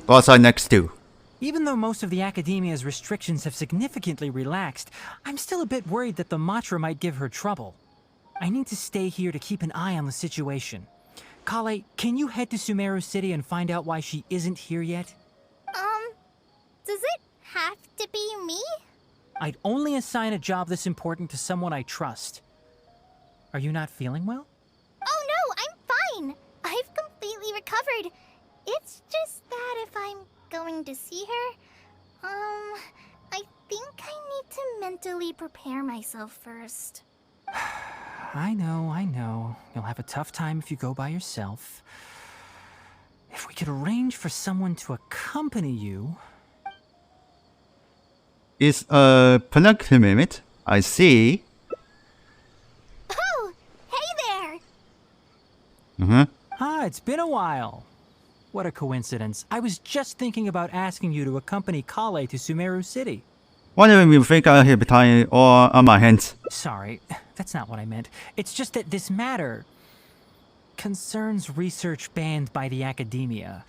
go outside next to. Even though most of the academia's restrictions have significantly relaxed, I'm still a bit worried that the Matra might give her trouble. I need to stay here to keep an eye on the situation. Kale, can you head to Sumeru City and find out why she isn't here yet? Does it have to be me? I'd only assign a job this important to someone I trust. Are you not feeling well? Oh no, I'm fine. I've completely recovered. It's just that if I'm going to see her, I think I need to mentally prepare myself first. I know. You'll have a tough time if you go by yourself. If we could arrange for someone to accompany you... It's a penultimate. I see. Oh, hey there! It's been a while. What a coincidence. I was just thinking about asking you to accompany Kale to Sumeru City. Wondering if you think I have time or on my hands. Sorry, that's not what I meant. It's just that this matter concerns research banned by the academia.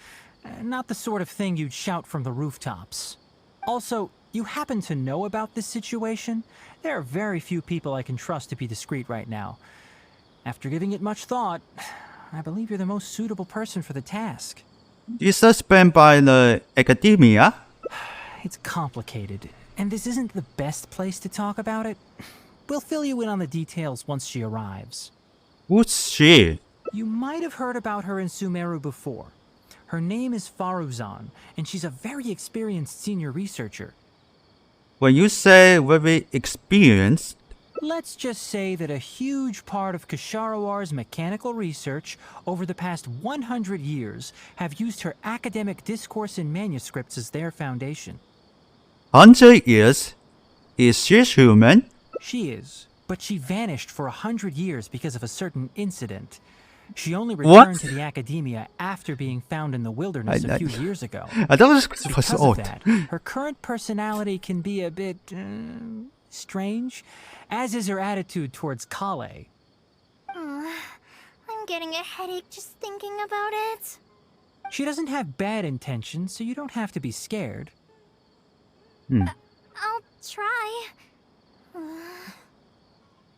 Not the sort of thing you'd shout from the rooftops. Also, you happen to know about this situation? There are very few people I can trust to be discreet right now. After giving it much thought, I believe you're the most suitable person for the task. Is this banned by the academia? It's complicated, and this isn't the best place to talk about it. We'll fill you in on the details once she arrives. Who's she? You might have heard about her in Sumeru before. Her name is Faruzan, and she's a very experienced senior researcher. When you say very experienced, Let's just say that a huge part of Ksharowar's mechanical research over the past 100 years have used her academic discourse and manuscripts as their foundation. 100 years? Is she human? She is, but she vanished for 100 years because of a certain incident. She only returned to the academia after being found in the wilderness a few years ago. I thought it was Because of odd. that, her current personality can be a bit strange, as is her attitude towards Kale. I'm getting a headache just thinking about it. She doesn't have bad intentions, so you don't have to be scared. I'll try.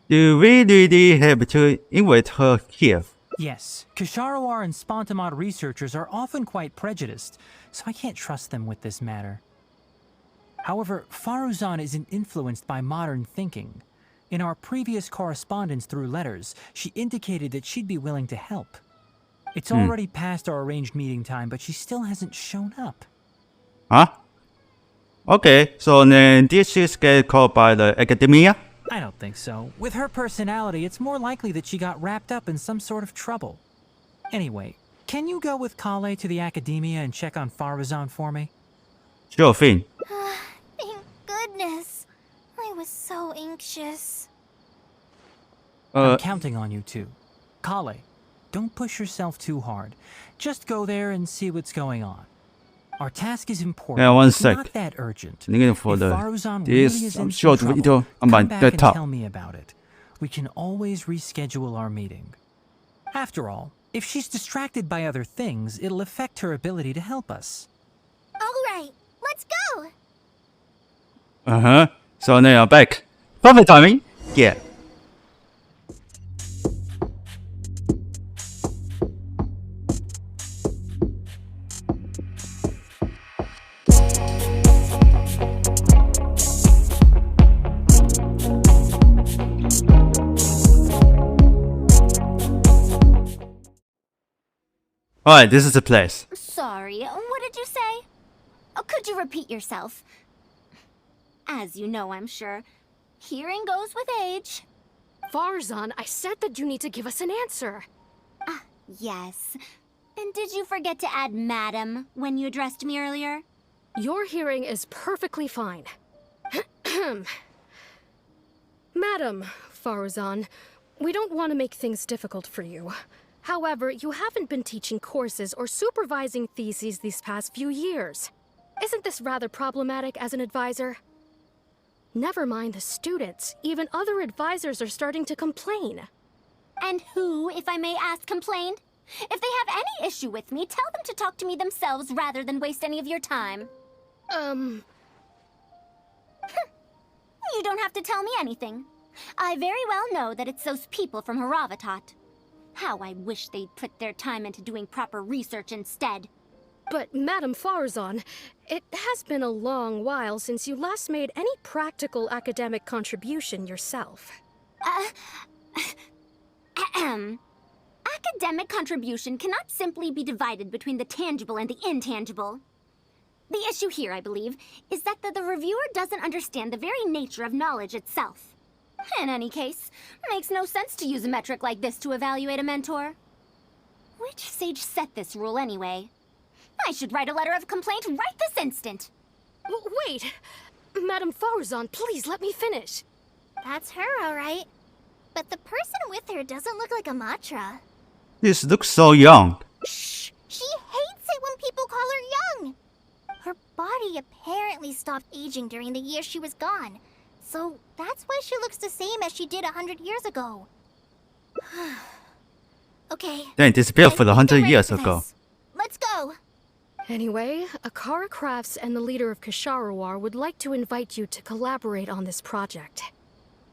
Do we really have to invite her here? Yes, Ksharawar and Spontamod researchers are often quite prejudiced, so I can't trust them with this matter. However, Faruzan isn't influenced by modern thinking. In our previous correspondence through letters, she indicated that she'd be willing to help. It's already past our arranged meeting time, but she still hasn't shown up. Huh? Okay, so then this is get called by the academia? I don't think so. With her personality, it's more likely that she got wrapped up in some sort of trouble. Anyway, can you go with Kale to the academia and check on Faruzan for me? Sure thing. Thank goodness. I was so anxious. I'm counting on you too. Kale, don't push yourself too hard. Just go there and see what's going on. Our task is important. Yeah, one it's sec. not that urgent. Looking If for the Faruzan really is in short trouble, video come on back the and top. tell me about it. We can always reschedule our meeting. After all, if she's distracted by other things, it'll affect her ability to help us. All right, let's go. So now you're back. Perfect timing. Yeah. Alright, this is the place. Sorry, what did you say? Oh, could you repeat yourself? As you know, I'm sure, hearing goes with age. Faruzan, I said that you need to give us an answer. Ah, yes. And did you forget to add madam when you addressed me earlier? Your hearing is perfectly fine. Madam Faruzan, we don't want to make things difficult for you. However, you haven't been teaching courses or supervising theses these past few years. Isn't this rather problematic as an advisor? Never mind the students, even other advisors are starting to complain. And who, if I may ask, complained? If they have any issue with me, tell them to talk to me themselves rather than waste any of your time. You don't have to tell me anything. I very well know that it's those people from Haravatat. How I wish they'd put their time into doing proper research instead. But, Madam Faruzan, it has been a long while since you last made any practical academic contribution yourself. Academic contribution cannot simply be divided between the tangible and the intangible. The issue here, I believe, is that the reviewer doesn't understand the very nature of knowledge itself. In any case, it makes no sense to use a metric like this to evaluate a mentor. Which sage set this rule anyway? I should write a letter of complaint right this instant. Wait! Madam Faruzan, please let me finish. That's her, alright. But the person with her doesn't look like a Matra. This looks so young. Shh! She hates it when people call her young! Her body apparently stopped aging during the year she was gone. So that's why she looks the same as she did 100 years ago. Okay. They disappeared for I think 100 I'm ready years for ago. this. Let's go! Anyway, Akara Crafts and the leader of Kasharawar would like to invite you to collaborate on this project.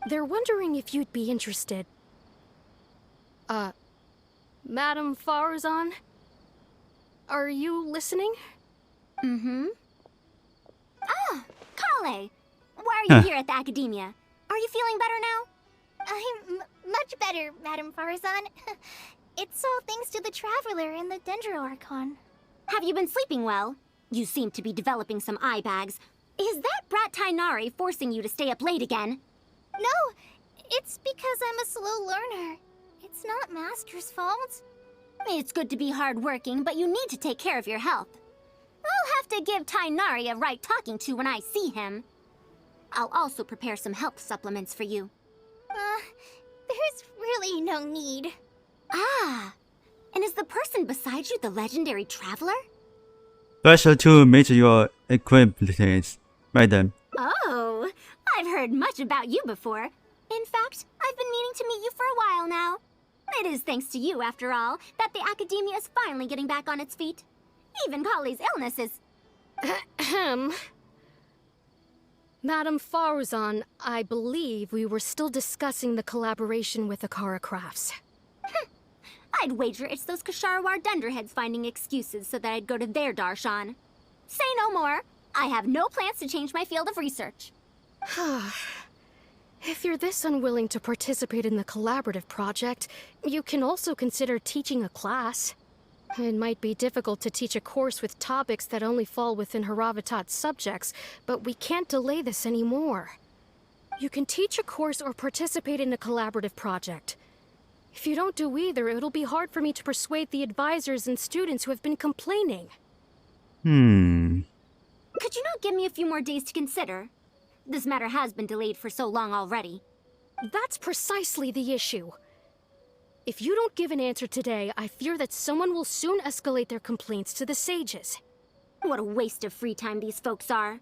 They're wondering if you'd be interested. Madam Faruzan? Are you listening? Mm-hmm. Ah, Kale! Why are you here at the Academia? Are you feeling better now? I'm much better, Madam Faruzan. It's all thanks to the Traveler and the Dendro Archon. Have you been sleeping well? You seem to be developing some eye bags. Is that brat Tainari forcing you to stay up late again? No, it's because I'm a slow learner. It's not Master's fault. It's good to be hardworking, but you need to take care of your health. I'll have to give Tainari a right talking to when I see him. I'll also prepare some health supplements for you. There's really no need. Ah, and is the person beside you the legendary Traveler? Special to meet your acquaintance, madam. Oh, I've heard much about you before. In fact, I've been meaning to meet you for a while now. It is thanks to you, after all, that the Academia is finally getting back on its feet. Even Kali's illness is... Ahem. Madam Faruzan, I believe we were still discussing the collaboration with Akara Crafts. I'd wager it's those Kasharawar dunderheads finding excuses so that I'd go to their darshan. Say no more. I have no plans to change my field of research. If you're this unwilling to participate in the collaborative project, you can also consider teaching a class. It might be difficult to teach a course with topics that only fall within Haravatat's subjects, but we can't delay this anymore. You can teach a course or participate in a collaborative project. If you don't do either, it'll be hard for me to persuade the advisors and students who have been complaining. Could you not give me a few more days to consider? This matter has been delayed for so long already. That's precisely the issue. If you don't give an answer today, I fear that someone will soon escalate their complaints to the sages. What a waste of free time these folks are.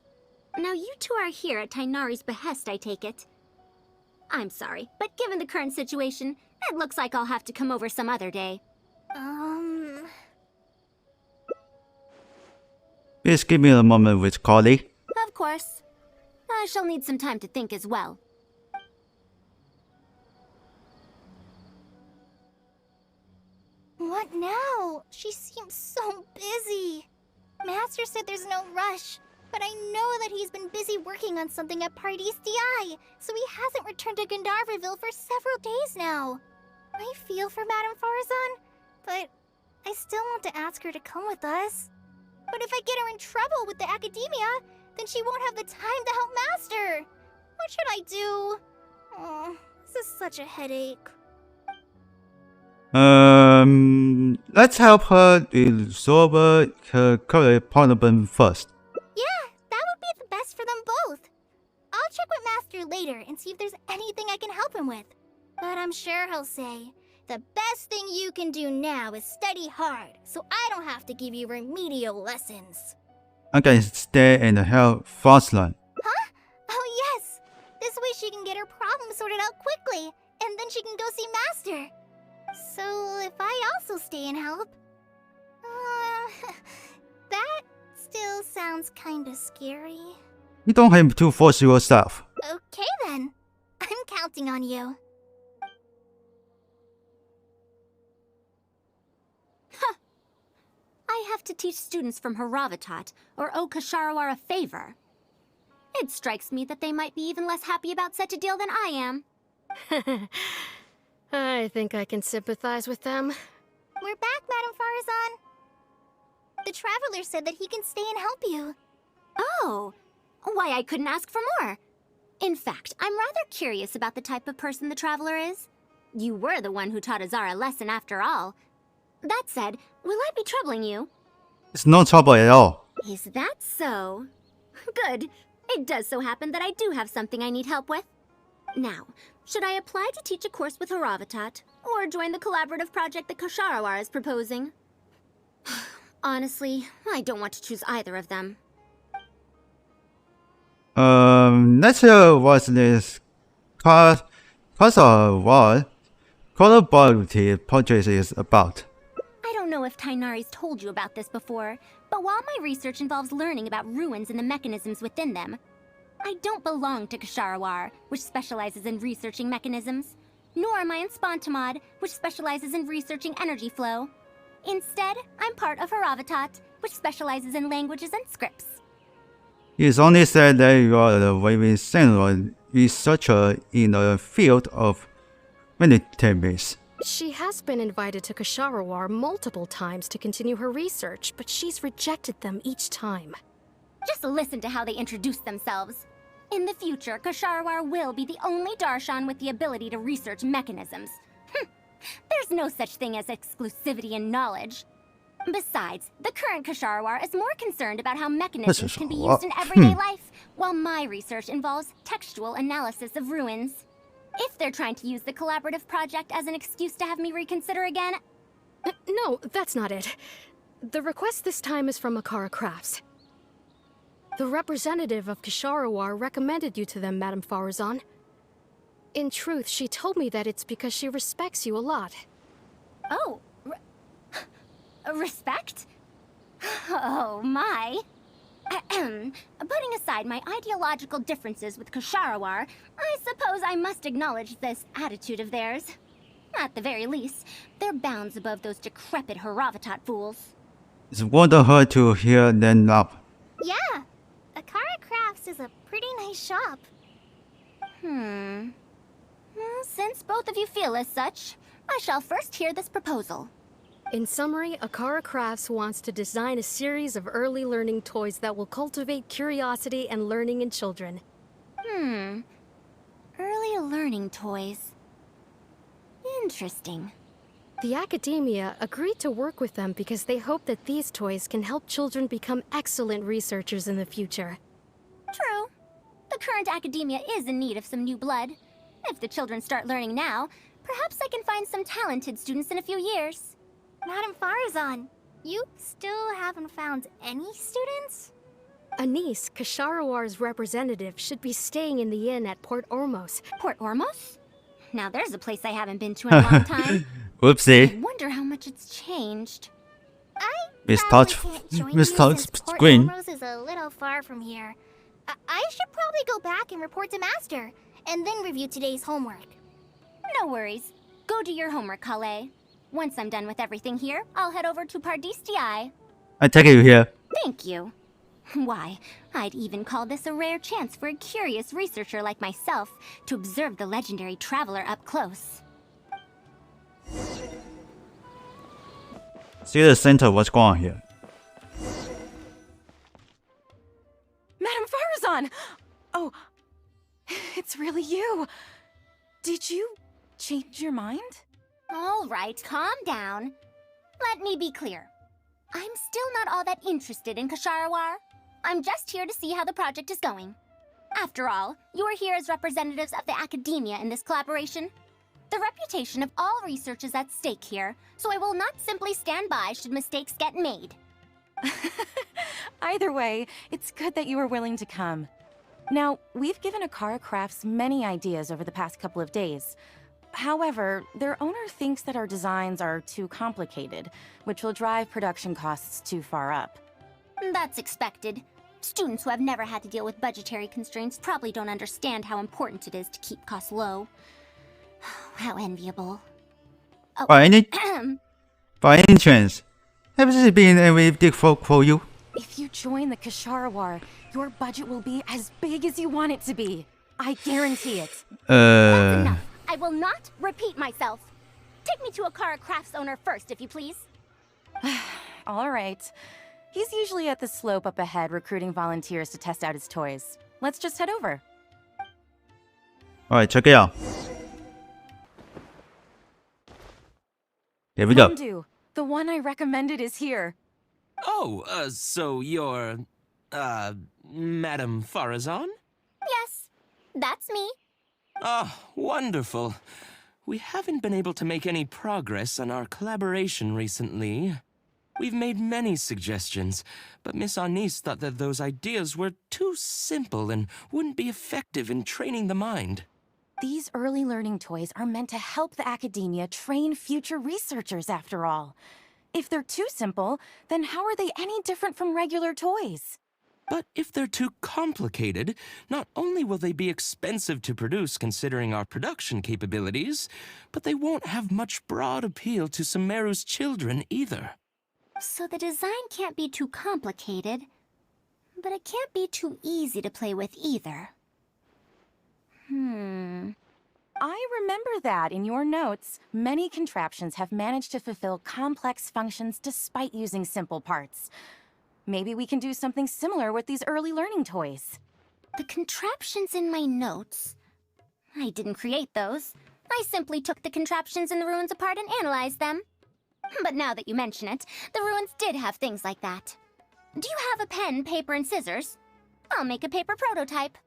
Now you two are here at Tainari's behest, I take it. I'm sorry, but given the current situation, it looks like I'll have to come over some other day. Please give me a moment with Kali. Of course. I shall need some time to think as well. What now? She seems so busy. Master said there's no rush, but I know that he's been busy working on something at Paradise DI, so he hasn't returned to Gandharvaville for several days now. I feel for Madame Faruzan, but I still want to ask her to come with us. But if I get her in trouble with the Academia, then she won't have the time to help Master. What should I do? Oh, this is such a headache. Let's help her resolve her current problem first. Yeah, that would be the best for them both. I'll check with Master later and see if there's anything I can help him with. But I'm sure he'll say, the best thing you can do now is study hard, so I don't have to give you remedial lessons. I can stay and help Faruzan. Huh? Oh yes! This way she can get her problem sorted out quickly, and then she can go see Master. So if I also stay and help... that still sounds kinda scary. You don't have to force yourself. Okay then. I'm counting on you. I have to teach students from Haravatat, or owe Kasharawar a favor. It strikes me that they might be even less happy about such a deal than I am. I think I can sympathize with them. We're back, Madame Faruzan. The Traveler said that he can stay and help you. Oh, why I couldn't ask for more. In fact, I'm rather curious about the type of person the Traveler is. You were the one who taught Azar a lesson after all. That said, will I be troubling you? It's no trouble at all. Is that so? Good. It does so happen that I do have something I need help with. Now, should I apply to teach a course with Haravatat, or join the collaborative project that Kasharawar is proposing? Honestly, I don't want to choose either of them. Let's hear what this cause of what collaborative project is about. I don't know if Tainari's told you about this before, but while my research involves learning about ruins and the mechanisms within them, I don't belong to Kasharawar, which specializes in researching mechanisms, nor am I in Spontamod, which specializes in researching energy flow. Instead, I'm part of Haravatat, which specializes in languages and scripts. He's only said that you are a very senior researcher in the field of mechanisms. She has been invited to Kasharawar multiple times to continue her research, but she's rejected them each time. Just listen to how they introduce themselves. In the future, Kasharawar will be the only Darshan with the ability to research mechanisms. There's no such thing as exclusivity in knowledge. Besides, the current Kasharawar is more concerned about how mechanisms can be used in everyday life, while my research involves textual analysis of ruins. If they're trying to use the collaborative project as an excuse to have me reconsider again... No, that's not it. The request this time is from Akara Crafts. The representative of Kasharawar recommended you to them, Madame Faruzan. In truth, she told me that it's because she respects you a lot. Oh, respect? Oh, my. Putting aside my ideological differences with Kasharawar, I suppose I must acknowledge this attitude of theirs. At the very least, they're bounds above those decrepit Haravatat fools. It's wonderful to hear them up. Yeah, Akara Crafts is a pretty nice shop. Well, since both of you feel as such, I shall first hear this proposal. In summary, Akara Crafts wants to design a series of early learning toys that will cultivate curiosity and learning in children. Early learning toys. Interesting. The academia agreed to work with them because they hope that these toys can help children become excellent researchers in the future. True. The current academia is in need of some new blood. If the children start learning now, perhaps I can find some talented students in a few years. Madame Faruzan, you still haven't found any students? Anise, Kasharawar's representative, should be staying in the inn at Port Ormos. Port Ormos? Now there's a place I haven't been to in a long time. I Whoopsie. wonder how much it's changed. Miss Sadly Touch, can't join Miss you Touch since Port screen. Ormos is a little far from here. I should probably go back and report to Master, and then review today's homework. No worries. Go do your homework, Kale. Once I'm done with everything here, I'll head over to Pardistii. I take it here. Thank you. Why, I'd even call this a rare chance for a curious researcher like myself to observe the legendary traveler up close. See the center, what's going on here? Madame Faruzan! Oh, it's really you. Did you change your mind? All right, calm down. Let me be clear. I'm still not all that interested in Kasharawar. I'm just here to see how the project is going. After all, you're here as representatives of the academia in this collaboration. The reputation of all research is at stake here, so I will not simply stand by should mistakes get made. Either way, it's good that you were willing to come. Now, we've given Akara Crafts many ideas over the past couple of days. However, their owner thinks that our designs are too complicated, which will drive production costs too far up. That's expected. Students who have never had to deal with budgetary constraints probably don't understand how important it is to keep costs low. How enviable. Oh, By any chance, have this been very difficult for you? If you join the Kashara War, your budget will be as big as you want it to be. I guarantee it. That's enough. I will not repeat myself. Take me to Akara Crafts owner first, if you please. All right. He's usually at the slope up ahead recruiting volunteers to test out his toys. Let's just head over. Alright, check it out. Here we go. Mamdu, the one I recommended is here. Oh, so you're, Madam Faruzan? Yes, that's me. Ah, wonderful. We haven't been able to make any progress on our collaboration recently. We've made many suggestions, but Miss Anis thought that those ideas were too simple and wouldn't be effective in training the mind. These early learning toys are meant to help the academia train future researchers, after all. If they're too simple, then how are they any different from regular toys? But if they're too complicated, not only will they be expensive to produce considering our production capabilities, but they won't have much broad appeal to Sumeru's children either. So the design can't be too complicated, but it can't be too easy to play with either. I remember that in your notes, many contraptions have managed to fulfill complex functions despite using simple parts. Maybe we can do something similar with these early learning toys. The contraptions in my notes? I didn't create those. I simply took the contraptions in the ruins apart and analyzed them. But now that you mention it, the ruins did have things like that. Do you have a pen, paper, and scissors? I'll make a paper prototype.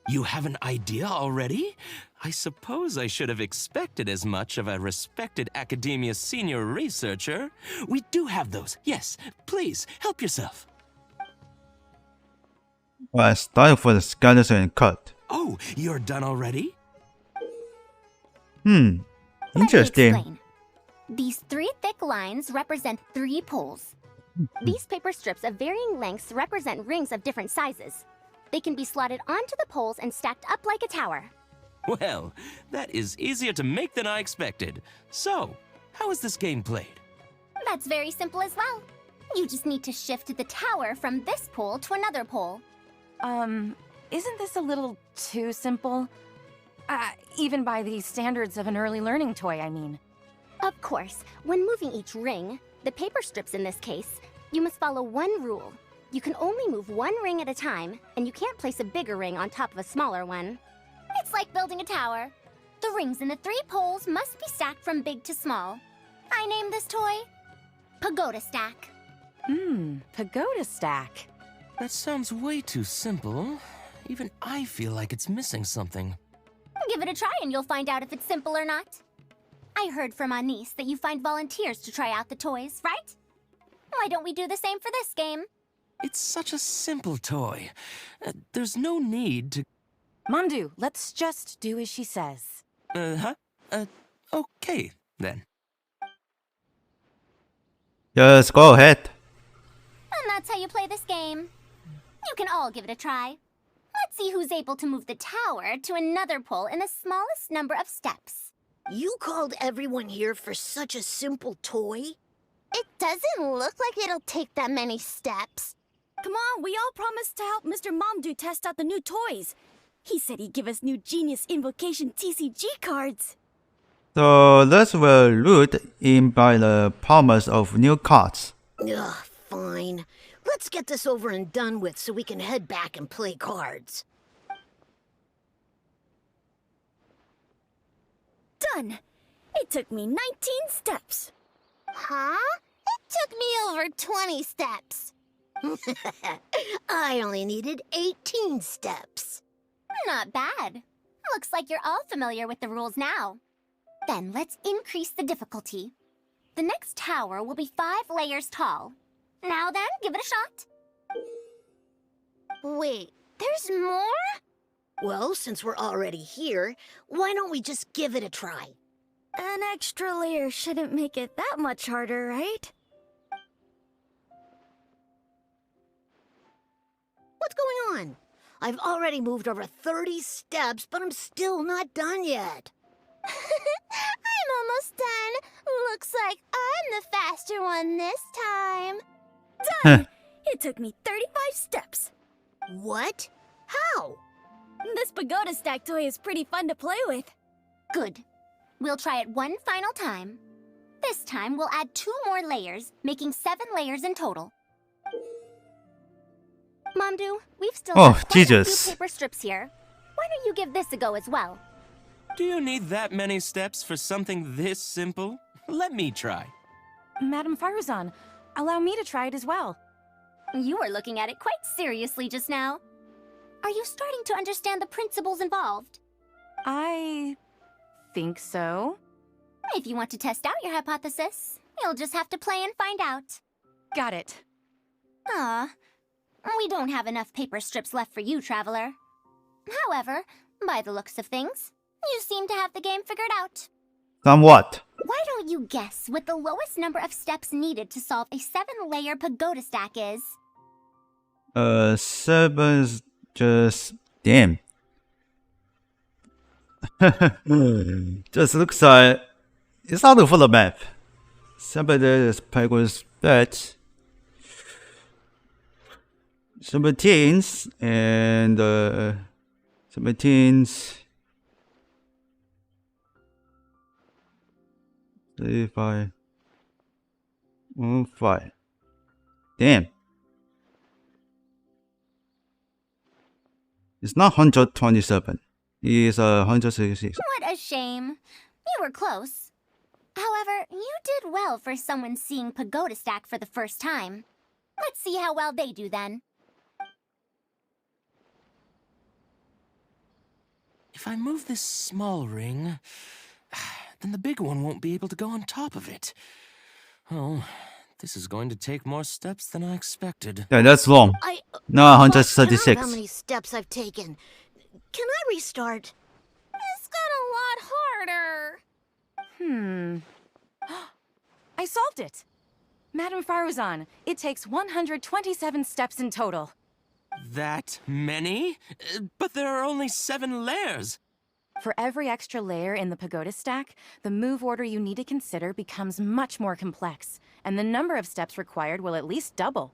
You have an idea already? I suppose I should have expected as much of a respected academia senior researcher. We do have those. Yes, please, help yourself. Alright, start for the skeleton and cut. Oh, you're done already? Let me Interesting. explain. These 3 thick lines represent 3 poles. These paper strips of varying lengths represent rings of different sizes. They can be slotted onto the poles and stacked up like a tower. Well, that is easier to make than I expected. So, how is this game played? That's very simple as well. You just need to shift the tower from this pole to another pole. Isn't this a little too simple? Even by the standards of an early learning toy, I mean. Of course, when moving each ring, the paper strips in this case, you must follow one rule. You can only move one ring at a time, and you can't place a bigger ring on top of a smaller one. It's like building a tower. The rings in the 3 poles must be stacked from big to small. I named this toy Pagoda Stack. Pagoda stack. That sounds way too simple. Even I feel like it's missing something. Give it a try and you'll find out if it's simple or not. I heard from Anis that you find volunteers to try out the toys, right? Why don't we do the same for this game? It's such a simple toy. There's no need to... Mamdu, let's just do as she says. Okay, then. Just go ahead. And that's how you play this game. You can all give it a try. Let's see who's able to move the tower to another pole in the smallest number of steps. You called everyone here for such a simple toy? It doesn't look like it'll take that many steps. Come on, we all promised to help Mr. Mamdu test out the new toys. He said he'd give us new Genius Invocation TCG cards. So let's root in by the promise of new cards. Ugh, fine. Let's get this over and done with so we can head back and play cards. Done. It took me 19 steps. Huh? It took me over 20 steps. I only needed 18 steps. Not bad. Looks like you're all familiar with the rules now. Then let's increase the difficulty. The next tower will be 5 layers tall. Now then, give it a shot. Wait, there's more? Well, since we're already here, why don't we just give it a try? An extra layer shouldn't make it that much harder, right? What's going on? I've already moved over 30 steps, but I'm still not done yet. I'm almost done. Looks like I'm the faster one this time. Done! It took me 35 steps. What? How? This pagoda stack toy is pretty fun to play with. Good. We'll try it one final time. This time, we'll add 2 more layers, making 7 layers in total. Momdu, we've still Oh, got quite a Jesus. few paper strips here. Why don't you give this a go as well? Do you need that many steps for something this simple? Let me try. Madam Faruzan, allow me to try it as well. You were looking at it quite seriously just now. Are you starting to understand the principles involved? I think so. If you want to test out your hypothesis, you'll just have to play and find out. Got it. We don't have enough paper strips left for you, Traveler. However, by the looks of things, you seem to have the game figured out. Somewhat. Why don't you guess what the lowest number of steps needed to solve a 7-layer pagoda stack is? 7 just damn. Just looks like it's out of the map. 7 is Pegasus that 17s and 17s 35 5. Damn. It's not 127. It's 166. What a shame. You were close. However, you did well for someone seeing pagoda stack for the first time. Let's see how well they do then. If I move this small ring, then the big one won't be able to go on top of it. Oh, this is going to take more steps than I expected. Yeah, that's long. No, Lost count 136. how many steps I've taken. Can I restart? This got a lot harder. I solved it. Madam Faruzan, it takes 127 steps in total. That many? But there are only 7 layers. For every extra layer in the pagoda stack, the move order you need to consider becomes much more complex, and the number of steps required will at least double.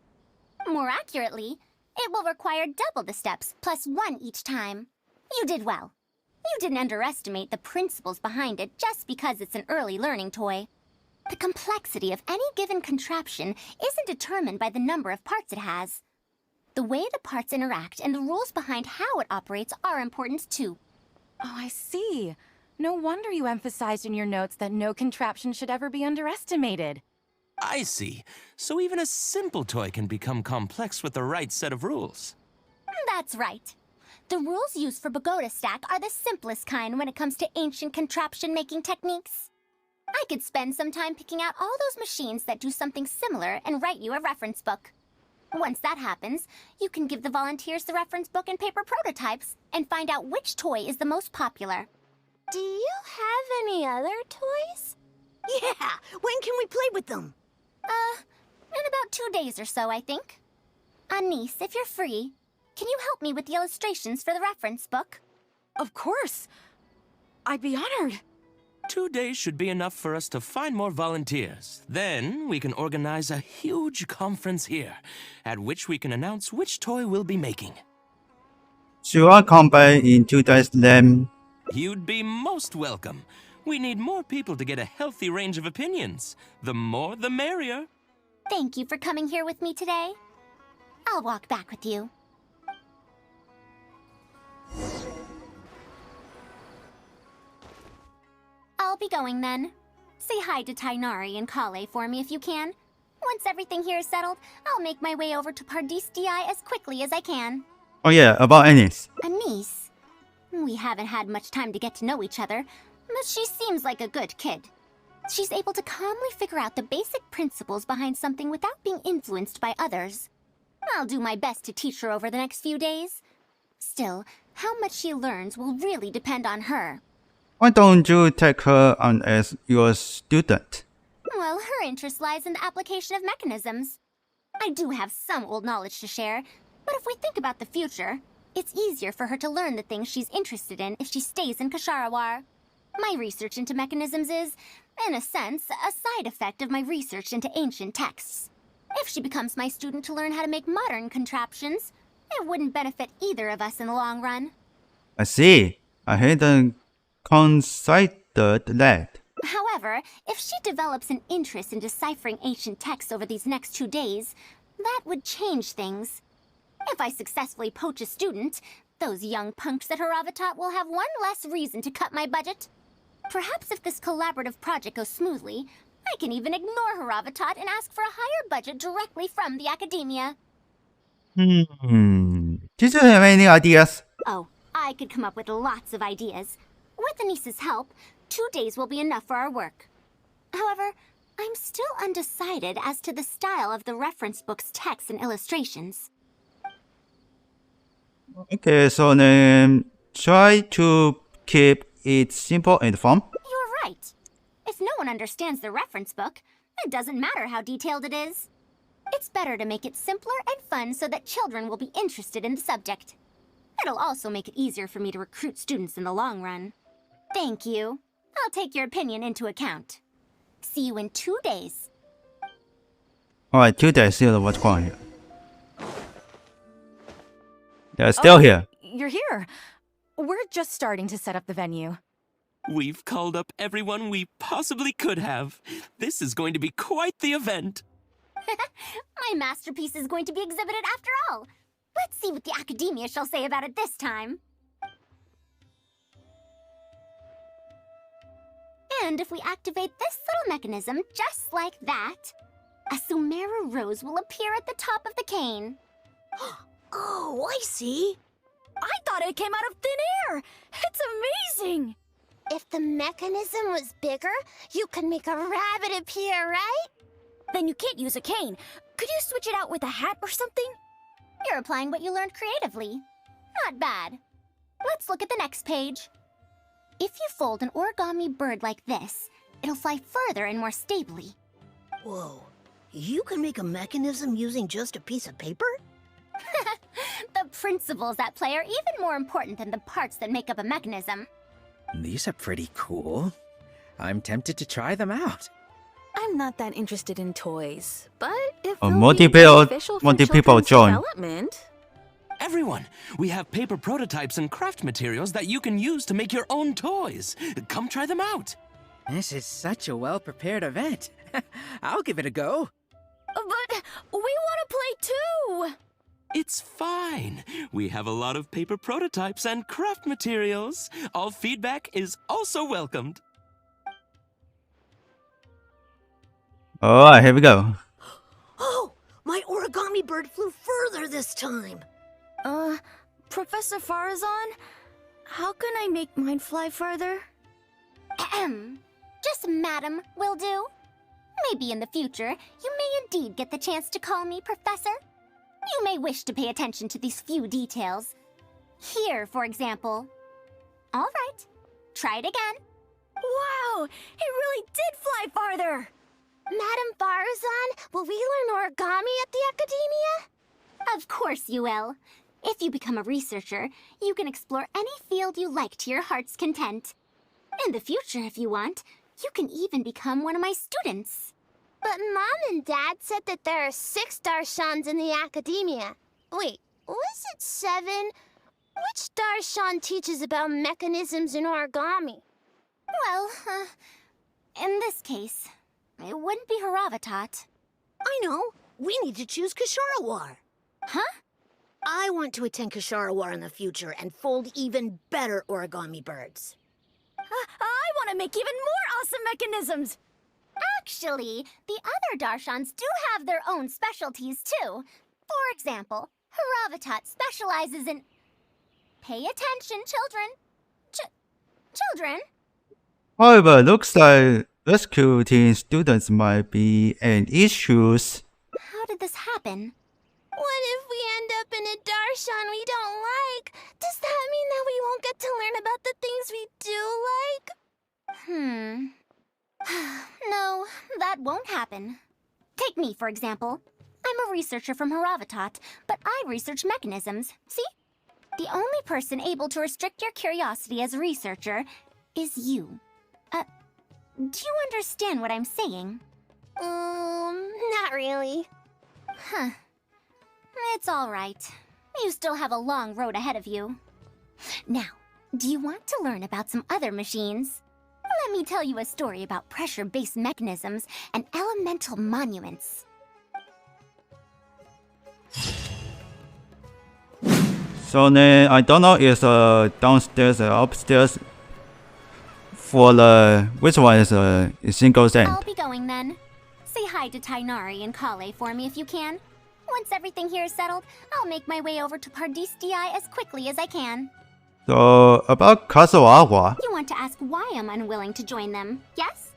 More accurately, it will require double the steps, plus 1 each time. You did well. You didn't underestimate the principles behind it just because it's an early learning toy. The complexity of any given contraption isn't determined by the number of parts it has. The way the parts interact and the rules behind how it operates are important too. Oh, I see. No wonder you emphasized in your notes that no contraption should ever be underestimated. I see. So even a simple toy can become complex with the right set of rules. That's right. The rules used for pagoda stack are the simplest kind when it comes to ancient contraption making techniques. I could spend some time picking out all those machines that do something similar and write you a reference book. Once that happens, you can give the volunteers the reference book and paper prototypes and find out which toy is the most popular. Do you have any other toys? Yeah, when can we play with them? In about 2 days or so, I think. Anise, if you're free, can you help me with the illustrations for the reference book? Of course. I'd be honored. 2 days should be enough for us to find more volunteers. Then we can organize a huge conference here, at which we can announce which toy we'll be making. Should I come by in 2 days then? You'd be most welcome. We need more people to get a healthy range of opinions. The more, the merrier. Thank you for coming here with me today. I'll walk back with you. I'll be going then. Say hi to Tainari and Kale for me if you can. Once everything here is settled, I'll make my way over to Pardis DI as quickly as I can. Oh yeah, about Anise. Anise. We haven't had much time to get to know each other, but she seems like a good kid. She's able to calmly figure out the basic principles behind something without being influenced by others. I'll do my best to teach her over the next few days. Still, how much she learns will really depend on her. Why don't you take her on as your student? Well, her interest lies in the application of mechanisms. I do have some old knowledge to share, but if we think about the future, it's easier for her to learn the things she's interested in if she stays in Kasharawar. My research into mechanisms is, in a sense, a side effect of my research into ancient texts. If she becomes my student to learn how to make modern contraptions, it wouldn't benefit either of us in the long run. I see. I hadn't considered that. However, if she develops an interest in deciphering ancient texts over these next 2 days, that would change things. If I successfully poach a student, those young punks at Haravatat will have one less reason to cut my budget. Perhaps if this collaborative project goes smoothly, I can even ignore Haravatat and ask for a higher budget directly from the academia. Did you have any ideas? Oh, I could come up with lots of ideas. With Anissa's help, 2 days will be enough for our work. However, I'm still undecided as to the style of the reference book's text and illustrations. Okay, so then try to keep it simple and fun. You're right. If no one understands the reference book, it doesn't matter how detailed it is. It's better to make it simpler and fun so that children will be interested in the subject. It'll also make it easier for me to recruit students in the long run. Thank you. I'll take your opinion into account. See you in 2 days. Alright, 2 days, see what's going on here. They're still here. You're here. We're just starting to set up the venue. We've called up everyone we possibly could have. This is going to be quite the event. My masterpiece is going to be exhibited after all. Let's see what the academia shall say about it this time. And if we activate this little mechanism just like that, a Sumeru rose will appear at the top of the cane. Oh, I see. I thought it came out of thin air! It's amazing! If the mechanism was bigger, you could make a rabbit appear, right? Then you can't use a cane. Could you switch it out with a hat or something? You're applying what you learned creatively. Not bad. Let's look at the next page. If you fold an origami bird like this, it'll fly further and more stably. Whoa. You can make a mechanism using just a piece of paper? The principles at play are even more important than the parts that make up a mechanism. These are pretty cool. I'm tempted to try them out. I'm not that interested in toys, but if More people join. development... Everyone, we have paper prototypes and craft materials that you can use to make your own toys. Come try them out. This is such a well-prepared event. I'll give it a go. But we want to play too! It's fine. We have a lot of paper prototypes and craft materials. All feedback is also welcomed. Alright, here we go. Oh, my origami bird flew further this time. Professor Faruzan, how can I make mine fly further? Ahem. Just madam will do. Maybe in the future, you may indeed get the chance to call me Professor. You may wish to pay attention to these few details. Here, for example. All right, try it again. Wow, it really did fly farther! Madam Faruzan, will we learn origami at the academia? Of course you will. If you become a researcher, you can explore any field you like to your heart's content. In the future, if you want, you can even become one of my students. But Mom and Dad said that there are 6 Darshans in the academia. Wait, was it 7? Which Darshan teaches about mechanisms in origami? Well, in this case, it wouldn't be Haravatat. I know. We need to choose Kasharawar. Huh? I want to attend Kasharawar in the future and fold even better origami birds. I want to make even more awesome mechanisms! Actually, the other Darshans do have their own specialties, too. For example, Haravatat specializes in... Pay attention, children. Children? However, looks like rescuing students might be an issue. How did this happen? What if we end up in a Darshan we don't like? Does that mean that we won't get to learn about the things we do like? No, that won't happen. Take me, for example. I'm a researcher from Haravatat, but I research mechanisms. See? The only person able to restrict your curiosity as a researcher is you. Do you understand what I'm saying? Not really. Huh. It's all right. You still have a long road ahead of you. Now, do you want to learn about some other machines? Let me tell you a story about pressure-based mechanisms and elemental monuments. So then I don't know if downstairs or upstairs. For the which one is a single thing? I'll be going then. Say hi to Tainari and Kale for me if you can. Once everything here is settled, I'll make my way over to Pardistii as quickly as I can. So about Kasawagwa. You want to ask why I'm unwilling to join them, yes?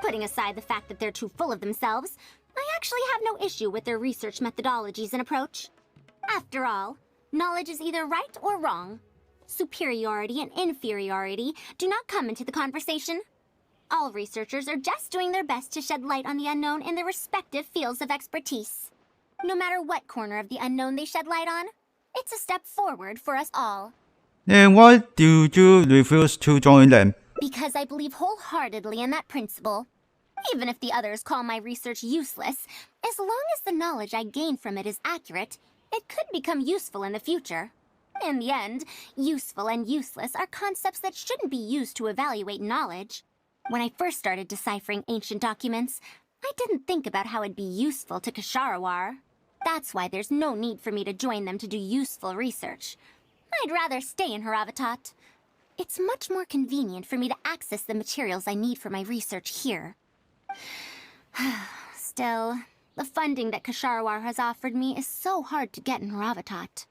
Putting aside the fact that they're too full of themselves, I actually have no issue with their research methodologies and approach. After all, knowledge is either right or wrong. Superiority and inferiority do not come into the conversation. All researchers are just doing their best to shed light on the unknown in their respective fields of expertise. No matter what corner of the unknown they shed light on, it's a step forward for us all. Then why do you refuse to join them? Because I believe wholeheartedly in that principle. Even if the others call my research useless, as long as the knowledge I gain from it is accurate, it could become useful in the future. In the end, useful and useless are concepts that shouldn't be used to evaluate knowledge. When I first started deciphering ancient documents, I didn't think about how it'd be useful to Kasharawar. That's why there's no need for me to join them to do useful research. I'd rather stay in Haravatat. It's much more convenient for me to access the materials I need for my research here. Still, the funding that Kasharawar has offered me is so hard to get in Haravatat.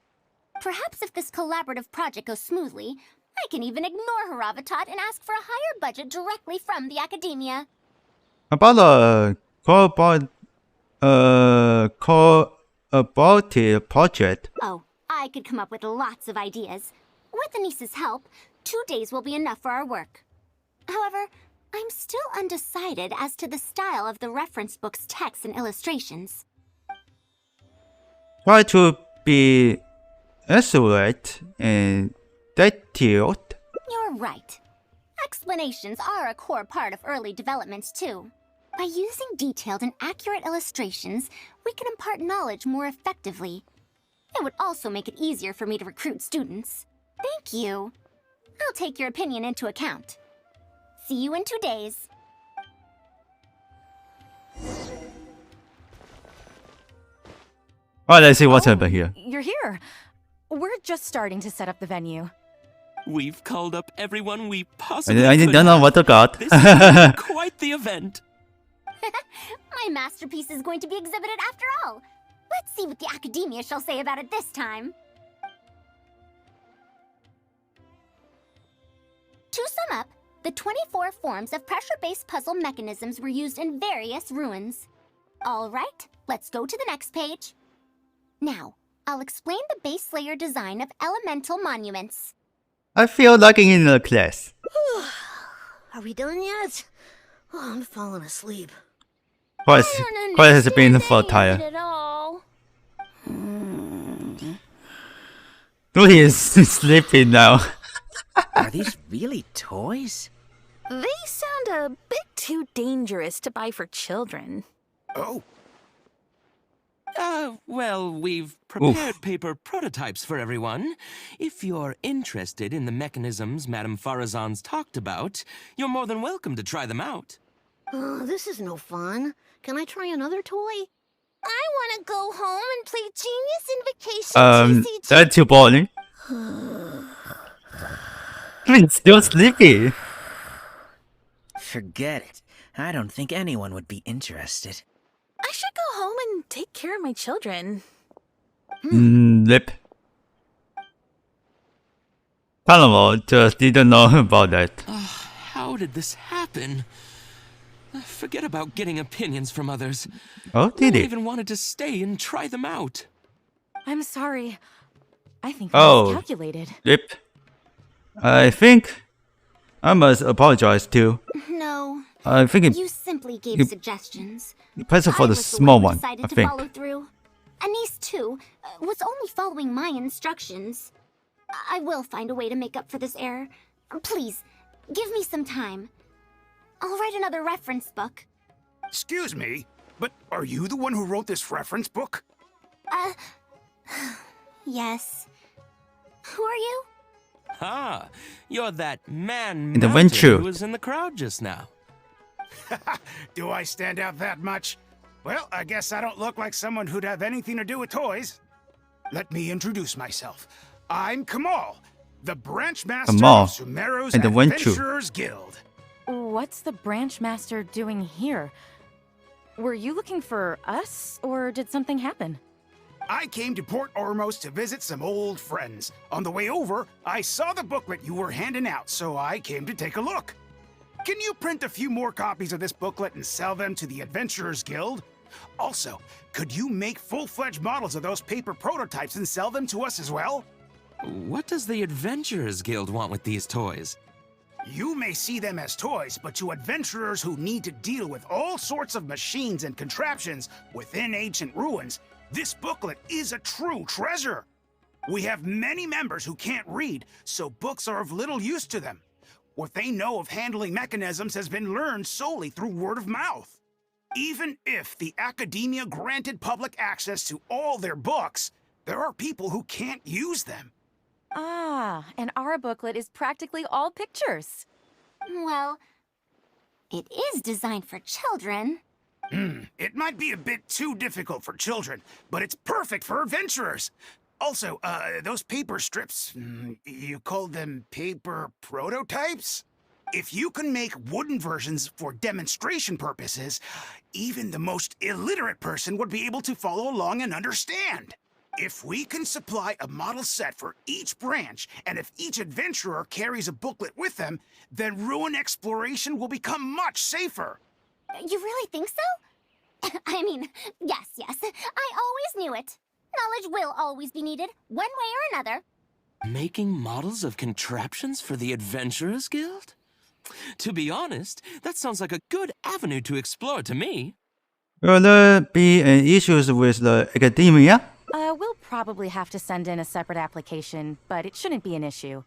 Perhaps if this collaborative project goes smoothly, I can even ignore Haravatat and ask for a higher budget directly from the academia. About the collaborative project. Oh, I could come up with lots of ideas. With Anis's help, 2 days will be enough for our work. However, I'm still undecided as to the style of the reference book's text and illustrations. Try to be accurate and detailed. You're right. Explanations are a core part of early developments, too. By using detailed and accurate illustrations, we can impart knowledge more effectively. It would also make it easier for me to recruit students. Thank you. I'll take your opinion into account. See you in 2 days. Alright, let's see what's happening here. You're here. We're just starting to set up the venue. We've called up everyone we possibly I could don't know have. what to got. This is gonna be quite the event. My masterpiece is going to be exhibited after all. Let's see what the academia shall say about it this time. To sum up, the 24 forms of pressure-based puzzle mechanisms were used in various ruins. All right, let's go to the next page. Now, I'll explain the base layer design of elemental monuments. I feel like in a class. Are we done yet? Oh, I'm falling asleep. Quite has been for tired. At all. He is sleeping now. Are these really toys? They sound a bit too dangerous to buy for children. Oh, Well, we've prepared paper prototypes for everyone. If you're interested in the mechanisms Madame Faruzan's talked about, you're more than welcome to try them out. Oh, this is no fun. Can I try another toy? I want to go home and play Genius Invocation TCG. That's too boring. He's still sleepy. forget it. I don't think anyone would be interested. I should go home and take care of my children. Lip. Panama just didn't know about that. How did this happen? Forget about getting opinions from others. Oh, did No one it? even wanted to stay and try them out. I'm sorry. I think Oh. I miscalculated. Lip. I think I must apologize too. No, I think you simply gave suggestions. press it for I the was small who one, decided I to think. follow through. Anise, too, was only following my instructions. I will find a way to make up for this error. Please, give me some time. I'll write another reference book. Excuse me, but are you the one who wrote this reference book? Yes. Who are you? Ah, you're that man In the mountain venture. who was in the crowd just now. Do I stand out that much? Well, I guess I don't look like someone who'd have anything to do with toys. Let me introduce myself. I'm Kamal, the branch master Kamal, of Sumeru's and the venture. Adventurers Guild. What's the branch master doing here? Were you looking for us, or did something happen? I came to Port Ormos to visit some old friends. On the way over, I saw the booklet you were handing out, so I came to take a look. Can you print a few more copies of this booklet and sell them to the Adventurers Guild? Also, could you make full-fledged models of those paper prototypes and sell them to us as well? What does the Adventurers Guild want with these toys? You may see them as toys, but to adventurers who need to deal with all sorts of machines and contraptions within ancient ruins, this booklet is a true treasure. We have many members who can't read, so books are of little use to them. What they know of handling mechanisms has been learned solely through word of mouth. Even if the academia granted public access to all their books, there are people who can't use them. Ah, and our booklet is practically all pictures. Well, it is designed for children. It might be a bit too difficult for children, but it's perfect for adventurers. Also, those paper strips, you called them paper prototypes? If you can make wooden versions for demonstration purposes, even the most illiterate person would be able to follow along and understand. If we can supply a model set for each branch, and if each adventurer carries a booklet with them, then ruin exploration will become much safer. You really think so? I mean, yes. I always knew it. Knowledge will always be needed, one way or another. Making models of contraptions for the Adventurers Guild? To be honest, that sounds like a good avenue to explore to me. Will there be any issues with the academia? We'll probably have to send in a separate application, but it shouldn't be an issue.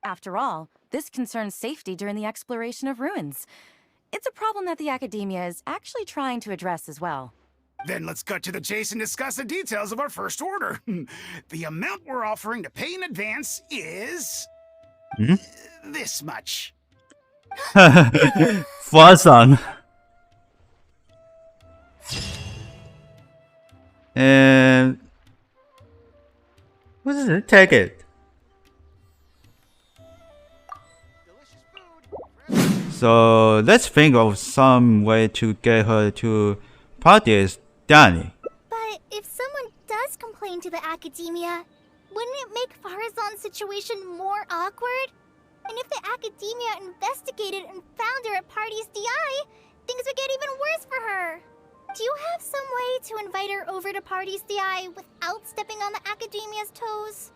After all, this concerns safety during the exploration of ruins. It's a problem that the academia is actually trying to address as well. Then let's cut to the chase and discuss the details of our first order. The amount we're offering to pay in advance is... this much. Faruzan. And what is it? Take it. So let's think of some way to get her to parties, Danny. But if someone does complain to the academia, wouldn't it make Faruzan's situation more awkward? And if the academia investigated and found her at Party's DI, things would get even worse for her. Do you have some way to invite her over to Party's DI without stepping on the academia's toes?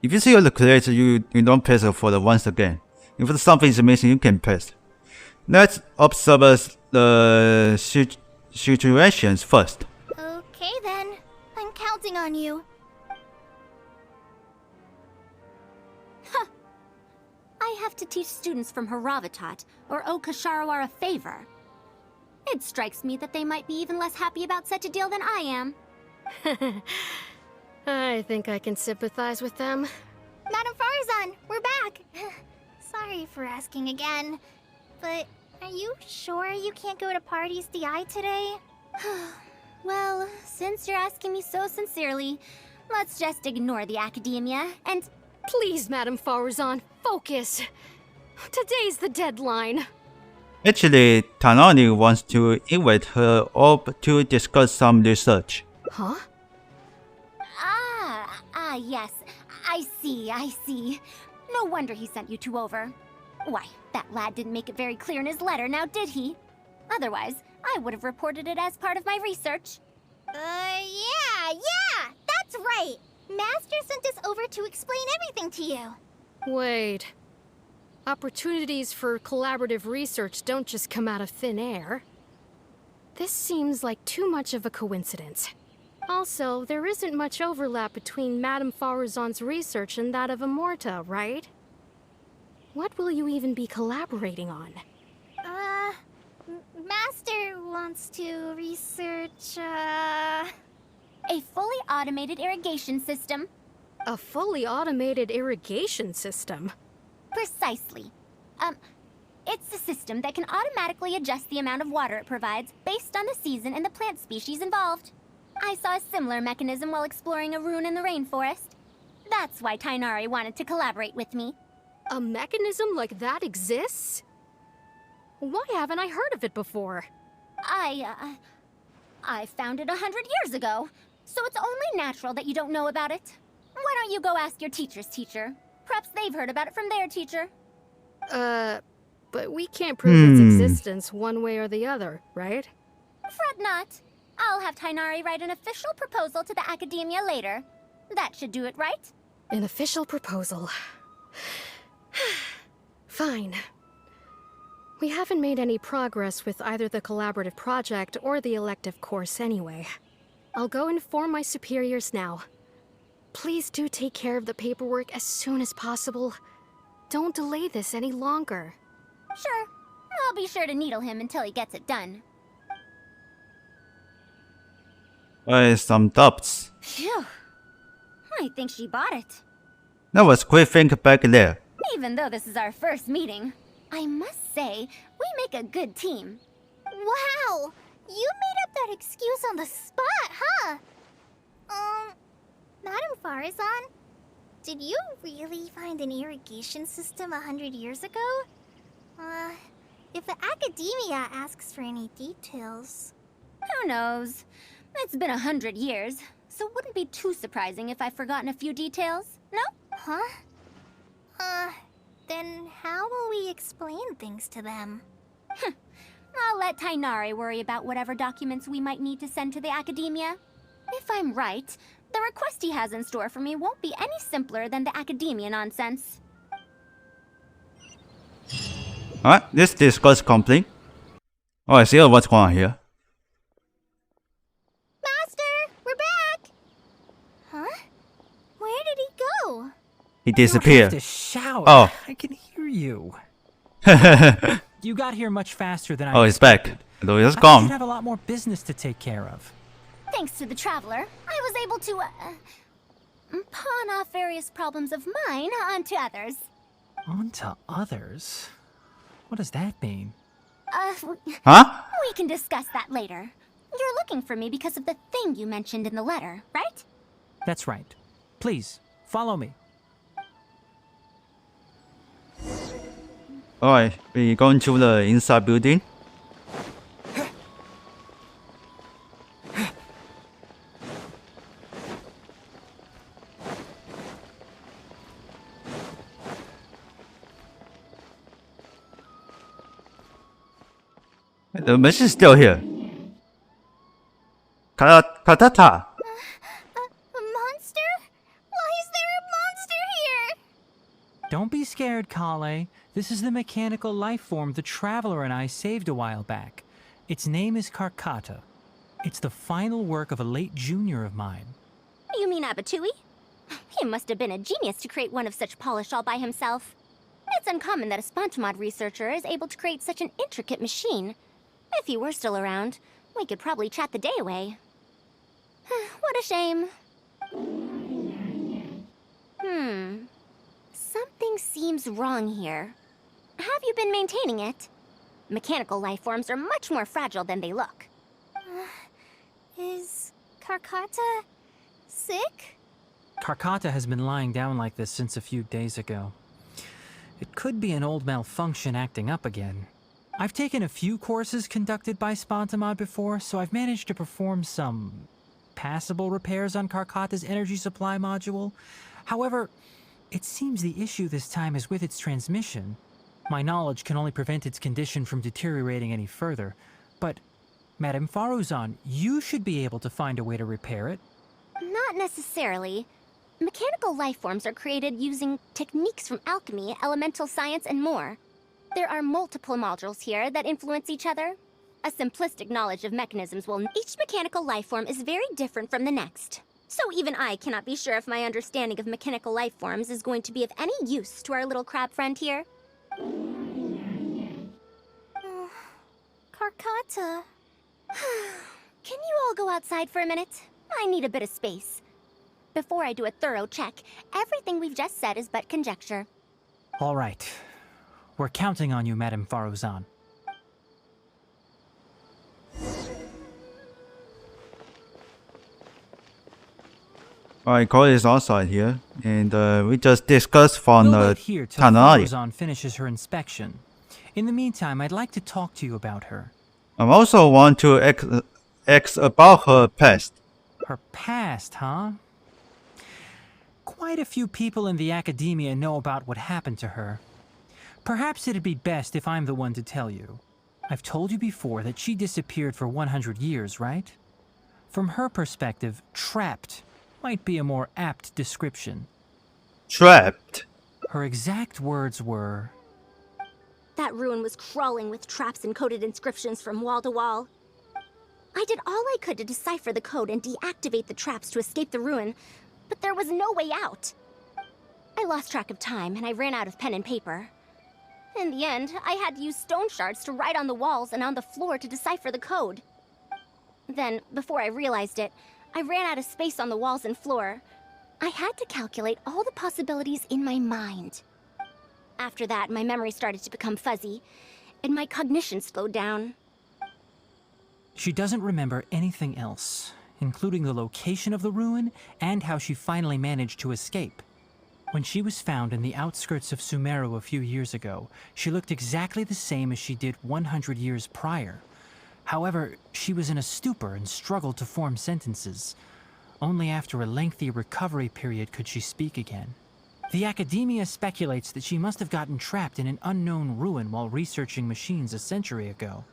If you see all the clears, you don't press her for the once again. If something is missing, you can press. Let's observe the situations first. Okay then, I'm counting on you. I have to teach students from Haravatat or owe Kasharawar a favor. It strikes me that they might be even less happy about such a deal than I am. I think I can sympathize with them. Madam Faruzan, we're back! Sorry for asking again, but are you sure you can't go to Party's DI today? Well, since you're asking me so sincerely, let's just ignore the academia and... Please, Madam Faruzan, focus. Today's the deadline. Actually, Tanani wants to invite her up to discuss some research. Huh? Yes. I see. No wonder he sent you two over. Why, that lad didn't make it very clear in his letter, now did he? Otherwise, I would have reported it as part of my research. Yeah, that's right! Master sent us over to explain everything to you. Wait. Opportunities for collaborative research don't just come out of thin air. This seems like too much of a coincidence. Also, there isn't much overlap between Madame Faruzan's research and that of Amorta, right? What will you even be collaborating on? Master wants to research, A fully automated irrigation system. A fully automated irrigation system? Precisely. It's a system that can automatically adjust the amount of water it provides based on the season and the plant species involved. I saw a similar mechanism while exploring a rune in the rainforest. That's why Tainari wanted to collaborate with me. A mechanism like that exists? Why haven't I heard of it before? I found it 100 years ago, so it's only natural that you don't know about it. Why don't you go ask your teacher's teacher? Perhaps they've heard about it from their teacher. But we can't prove its existence one way or the other, right? Fret not. I'll have Tainari write an official proposal to the Academia later. That should do it, right? An official proposal. Fine. We haven't made any progress with either the collaborative project or the elective course anyway. I'll go inform my superiors now. Please do take care of the paperwork as soon as possible. Don't delay this any longer. Sure. I'll be sure to needle him until he gets it done. Some doubts. Phew. I think she bought it. That was quick think back there. Even though this is our first meeting, I must say, we make a good team. Wow! You made up that excuse on the spot, huh? Madame Faruzan, did you really find an irrigation system 100 years ago? If the Academia asks for any details... Who knows? It's been 100 years, so it wouldn't be too surprising if I've forgotten a few details, no? Huh? Then how will we explain things to them? I'll let Tainari worry about whatever documents we might need to send to the Academia. If I'm right, the request he has in store for me won't be any simpler than the Academia nonsense. Alright, this discourse complete. Oh, I see what's going on here. Master, we're back! Huh? Where did he go? He You don't disappeared. have to shout. Oh. I can hear you. Oh, You got here much faster than I he's back. expected. Though he's I gone. should have a lot more business to take care of. Thanks to the Traveler, I was able to, pawn off various problems of mine onto others. On to others? What does that mean? Huh? We can discuss that later. You're looking for me because of the thing you mentioned in the letter, right? That's right. Please, follow me. Alright, we going to the inside building. The mission is still here. Katata. A monster? Why is there a monster here? Don't be scared, Kale. This is the mechanical life form the Traveler and I saved a while back. Its name is Karkata. It's the final work of a late junior of mine. You mean Abatui? He must have been a genius to create one of such polish all by himself. It's uncommon that a Spontamod researcher is able to create such an intricate machine. If he were still around, we could probably chat the day away. What a shame. Something seems wrong here. Have you been maintaining it? Mechanical life forms are much more fragile than they look. Is Karkata sick? Karkata has been lying down like this since a few days ago. It could be an old malfunction acting up again. I've taken a few courses conducted by Spontamod before, so I've managed to perform some passable repairs on Karkata's energy supply module. However, it seems the issue this time is with its transmission. My knowledge can only prevent its condition from deteriorating any further. But, Madame Faruzan, you should be able to find a way to repair it. Not necessarily. Mechanical life forms are created using techniques from alchemy, elemental science, and more. There are multiple modules here that influence each other. A simplistic knowledge of mechanisms will... Each mechanical life form is very different from the next. So even I cannot be sure if my understanding of mechanical life forms is going to be of any use to our little crab friend here. Carcata. Can you all go outside for a minute? I need a bit of space. Before I do a thorough check, everything we've just said is but conjecture. All right. We're counting on you, Madame Faruzan. Alright, Cody is outside here, and we just discussed from We'll wait here till Tanari. Faruzan finishes her inspection. In the meantime, I'd like to talk to you about her. I also want to ask about her past. Her past, huh? Quite a few people in the academia know about what happened to her. Perhaps it'd be best if I'm the one to tell you. I've told you before that she disappeared for 100 years, right? From her perspective, trapped might be a more apt description. Trapped? Her exact words were... That ruin was crawling with traps and coded inscriptions from wall to wall. I did all I could to decipher the code and deactivate the traps to escape the ruin, but there was no way out. I lost track of time and I ran out of pen and paper. In the end, I had to use stone shards to write on the walls and on the floor to decipher the code. Then, before I realized it, I ran out of space on the walls and floor. I had to calculate all the possibilities in my mind. After that, my memory started to become fuzzy, and my cognition slowed down. She doesn't remember anything else, including the location of the ruin and how she finally managed to escape. When she was found in the outskirts of Sumeru a few years ago, she looked exactly the same as she did 100 years prior. However, she was in a stupor and struggled to form sentences. Only after a lengthy recovery period could she speak again. The academia speculates that she must have gotten trapped in an unknown ruin while researching machines a century ago.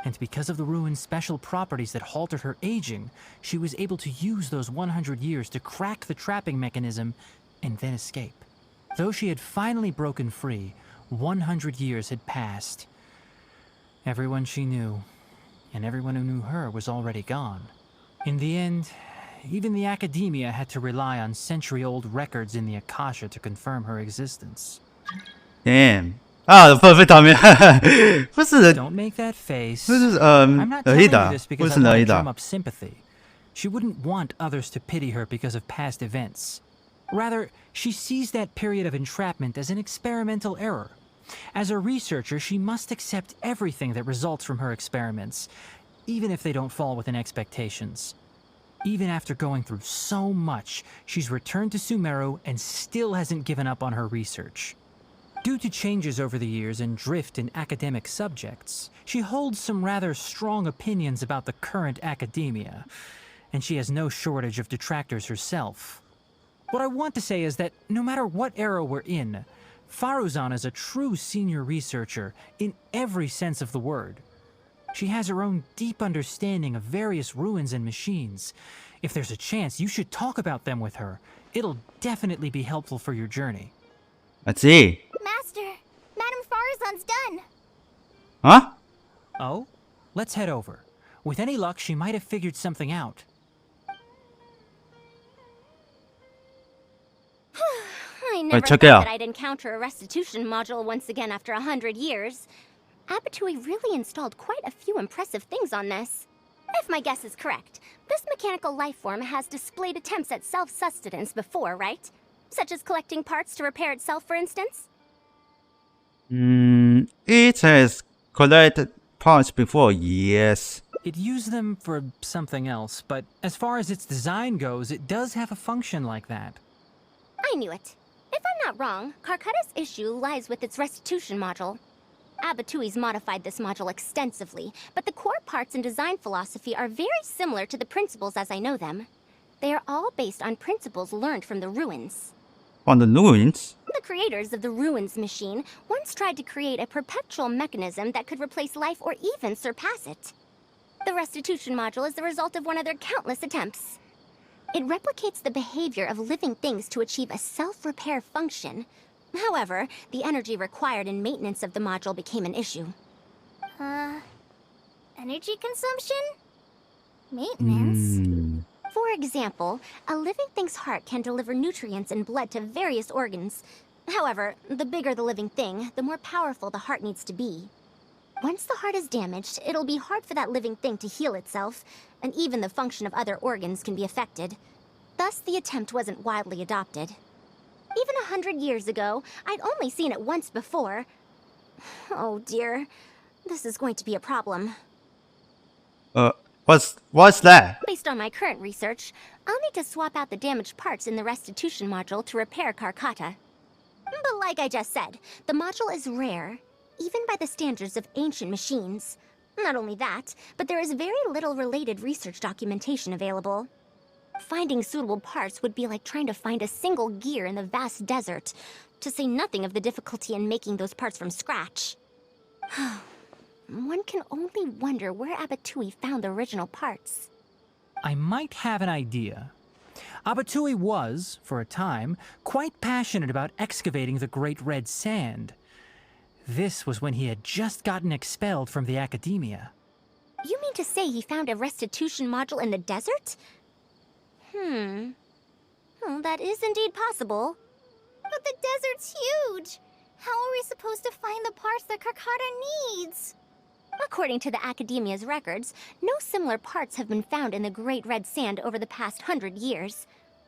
And because of the ruin's special properties that halted her aging, she was able to use those 100 years to crack the trapping mechanism and then escape. Though she had finally broken free, 100 years had passed. Everyone she knew, and everyone who knew her, was already gone. In the end, even the academia had to rely on century-old records in the Akasha to confirm her existence. Damn. Ah, the perfect timing. 不是 Don't make that face. 不是 I'm not telling you Aida this 不 because 是 I want to Aida drum up sympathy. She wouldn't want others to pity her because of past events. Rather, she sees that period of entrapment as an experimental error. As a researcher, she must accept everything that results from her experiments, even if they don't fall within expectations. Even after going through so much, she's returned to Sumeru and still hasn't given up on her research. Due to changes over the years and drift in academic subjects, she holds some rather strong opinions about the current academia, and she has no shortage of detractors herself. What I want to say is that no matter what era we're in, Faruzan is a true senior researcher in every sense of the word. She has her own deep understanding of various ruins and machines. If there's a chance, you should talk about them with her. It'll definitely be helpful for your journey. Let's see. Master, Madame Faruzan's done. Huh? Oh? Let's head over. With any luck, she might have figured something out. I never check thought it out. that I'd encounter a restitution module once again after 100 years. Abatui really installed quite a few impressive things on this. If my guess is correct, this mechanical life form has displayed attempts at self-sustenance before, right? Such as collecting parts to repair itself, for instance? It has collected parts before, yes. It used them for something else, but as far as its design goes, it does have a function like that. I knew it. If I'm not wrong, Carcata's issue lies with its restitution module. Abatui's modified this module extensively, but the core parts and design philosophy are very similar to the principles as I know them. They are all based on principles learned from the ruins. On the ruins? The creators of the ruins machine once tried to create a perpetual mechanism that could replace life or even surpass it. The restitution module is the result of one of their countless attempts. It replicates the behavior of living things to achieve a self-repair function. However, the energy required in maintenance of the module became an issue. Energy consumption? Maintenance? For example, a living thing's heart can deliver nutrients and blood to various organs. However, the bigger the living thing, the more powerful the heart needs to be. Once the heart is damaged, it'll be hard for that living thing to heal itself, and even the function of other organs can be affected. Thus, the attempt wasn't widely adopted. Even 100 years ago, I'd only seen it once before. Oh dear, this is going to be a problem. What's that? Based on my current research, I'll need to swap out the damaged parts in the restitution module to repair Karkata. But like I just said, the module is rare, even by the standards of ancient machines. Not only that, but there is very little related research documentation available. Finding suitable parts would be like trying to find a single gear in the vast desert, to say nothing of the difficulty in making those parts from scratch. One can only wonder where Abatui found the original parts. I might have an idea. Abatui was, for a time, quite passionate about excavating the Great Red Sand. This was when he had just gotten expelled from the academia. You mean to say he found a restitution module in the desert? Well, that is indeed possible. But the desert's huge! How are we supposed to find the parts that Karkata needs? According to the Academia's records, no similar parts have been found in the Great Red Sand over the past 100 years.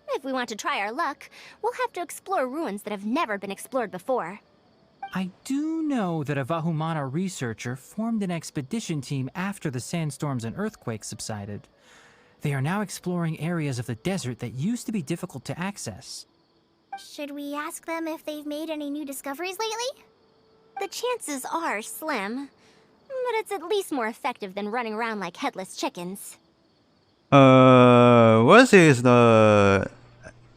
If we want to try our luck, we'll have to explore ruins that have never been explored before. I do know that a Vahumana researcher formed an expedition team after the sandstorms and earthquakes subsided. They are now exploring areas of the desert that used to be difficult to access. Should we ask them if they've made any new discoveries lately? The chances are slim, but it's at least more effective than running around like headless chickens. What is the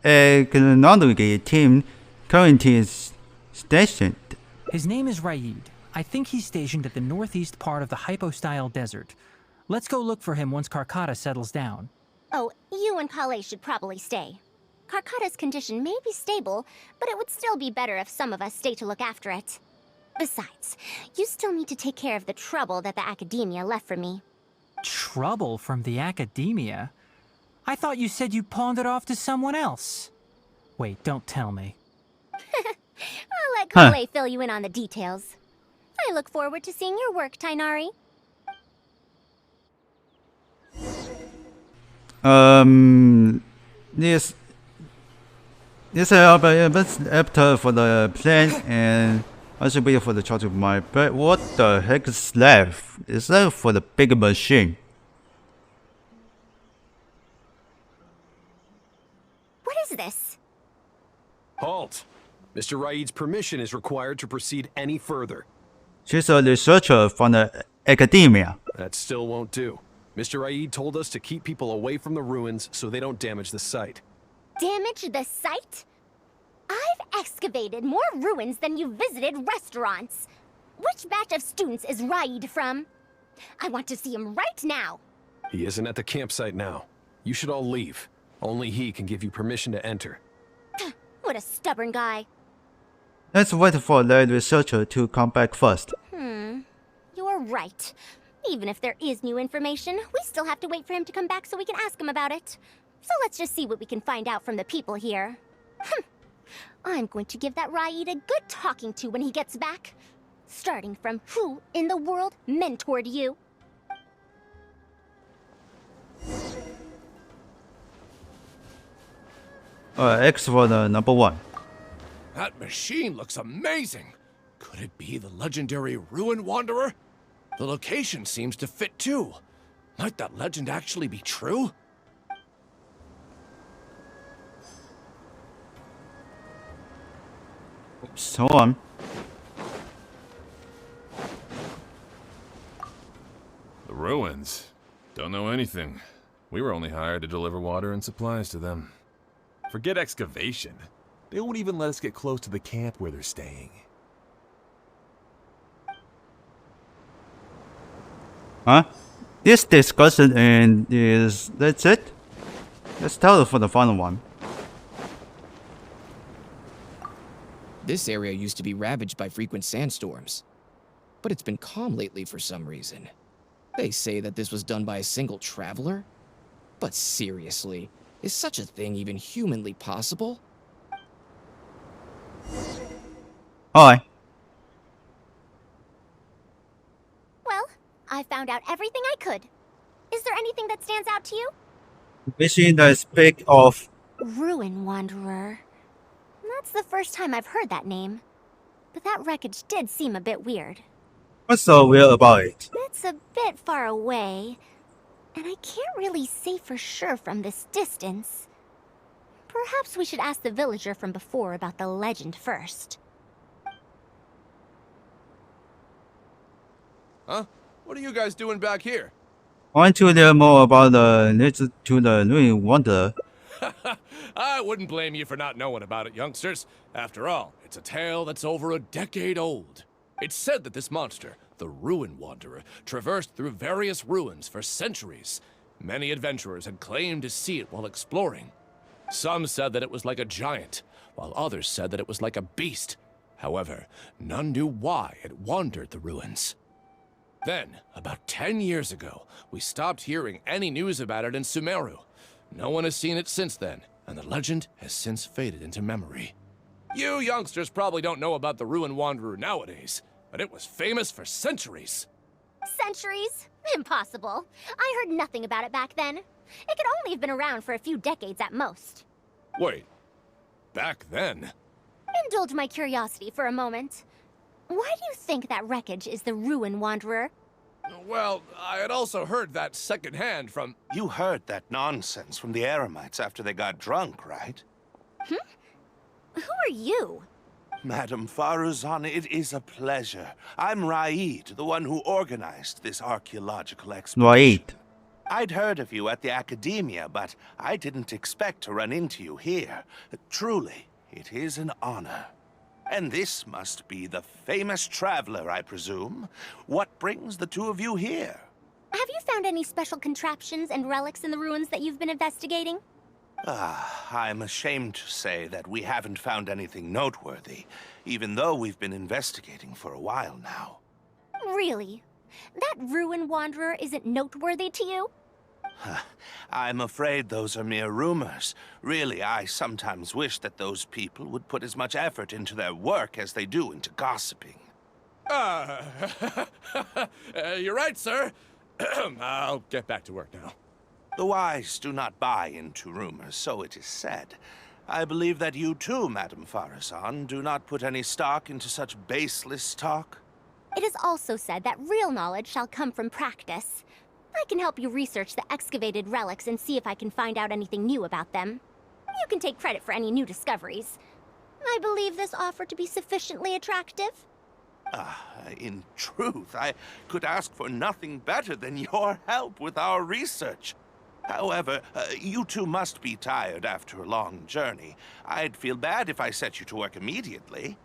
economic team currently stationed? His name is Raid. I think he's stationed at the northeast part of the Hypostyle Desert. Let's go look for him once Karkata settles down. Oh, you and Kale should probably stay. Karkata's condition may be stable, but it would still be better if some of us stay to look after it. Besides, you still need to take care of the trouble that the Academia left for me. Trouble from the Academia? I thought you said you pawned it off to someone else. Wait, don't tell me. I'll let Kale fill you in on the details. I look forward to seeing your work, Tainari. This after for the plan and also wait for the charge of my but what the heck is left? Is that for the big machine? What is this? Halt! Mr. Raid's permission is required to proceed any further. She's a researcher from the academia. That still won't do. Mr. Raid told us to keep people away from the ruins so they don't damage the site. Damage the site? I've excavated more ruins than you've visited restaurants. Which batch of students is Raid from? I want to see him right now. He isn't at the campsite now. You should all leave. Only he can give you permission to enter. What a stubborn guy. Let's wait for the researcher to come back first. You're right. Even if there is new information, we still have to wait for him to come back so we can ask him about it. So let's just see what we can find out from the people here. I'm going to give that Raid a good talking to when he gets back. Starting from who in the world mentored you? X for the number 1. That machine looks amazing. Could it be the legendary Ruin Wanderer? The location seems to fit too. Might that legend actually be true? Oops, hold on. The ruins? Don't know anything. We were only hired to deliver water and supplies to them. Forget excavation. They won't even let us get close to the camp where they're staying. Huh? This discussion and that's it? Let's tell it for the final one. This area used to be ravaged by frequent sandstorms, but it's been calm lately for some reason. They say that this was done by a single traveler? But seriously, is such a thing even humanly possible? Alright. Well, I found out everything I could. Is there anything that stands out to you? Machine that speak of Ruin Wanderer. That's the first time I've heard that name. But that wreckage did seem a bit weird. what's so weird about it? It's a bit far away, and I can't really say for sure from this distance. Perhaps we should ask the villager from before about the legend first. Huh? What are you guys doing back here? Want to hear more about the nature to the Ruin Wanderer? I wouldn't blame you for not knowing about it, youngsters. After all, it's a tale that's over a decade old. It's said that this monster, the Ruin Wanderer, traversed through various ruins for centuries. Many adventurers had claimed to see it while exploring. Some said that it was like a giant, while others said that it was like a beast. However, none knew why it wandered the ruins. Then, about 10 years ago, we stopped hearing any news about it in Sumeru. No one has seen it since then, and the legend has since faded into memory. You youngsters probably don't know about the Ruin Wanderer nowadays, but it was famous for centuries. Centuries? Impossible. I heard nothing about it back then. It could only have been around for a few decades at most. Wait, back then? Indulge my curiosity for a moment. Why do you think that wreckage is the Ruin Wanderer? Well, I had also heard that secondhand from... You heard that nonsense from the Eremites after they got drunk, right? Who are you? Madam Faruzan, it is a pleasure. I'm Raid, the one who organized this archaeological expedition. Raid. I'd heard of you at the Academia, but I didn't expect to run into you here. Truly, it is an honor. And this must be the famous traveler, I presume. What brings the two of you here? Have you found any special contraptions and relics in the ruins that you've been investigating? I'm ashamed to say that we haven't found anything noteworthy, even though we've been investigating for a while now. Really? That Ruin Wanderer isn't noteworthy to you? I'm afraid those are mere rumors. Really, I sometimes wish that those people would put as much effort into their work as they do into gossiping. You're right, sir. I'll get back to work now. The wise do not buy into rumors, so it is said. I believe that you too, Madam Faruzan, do not put any stock into such baseless talk. It is also said that real knowledge shall come from practice. I can help you research the excavated relics and see if I can find out anything new about them. You can take credit for any new discoveries. I believe this offer to be sufficiently attractive. In truth, I could ask for nothing better than your help with our research. However, you two must be tired after a long journey. I'd feel bad if I set you to work immediately.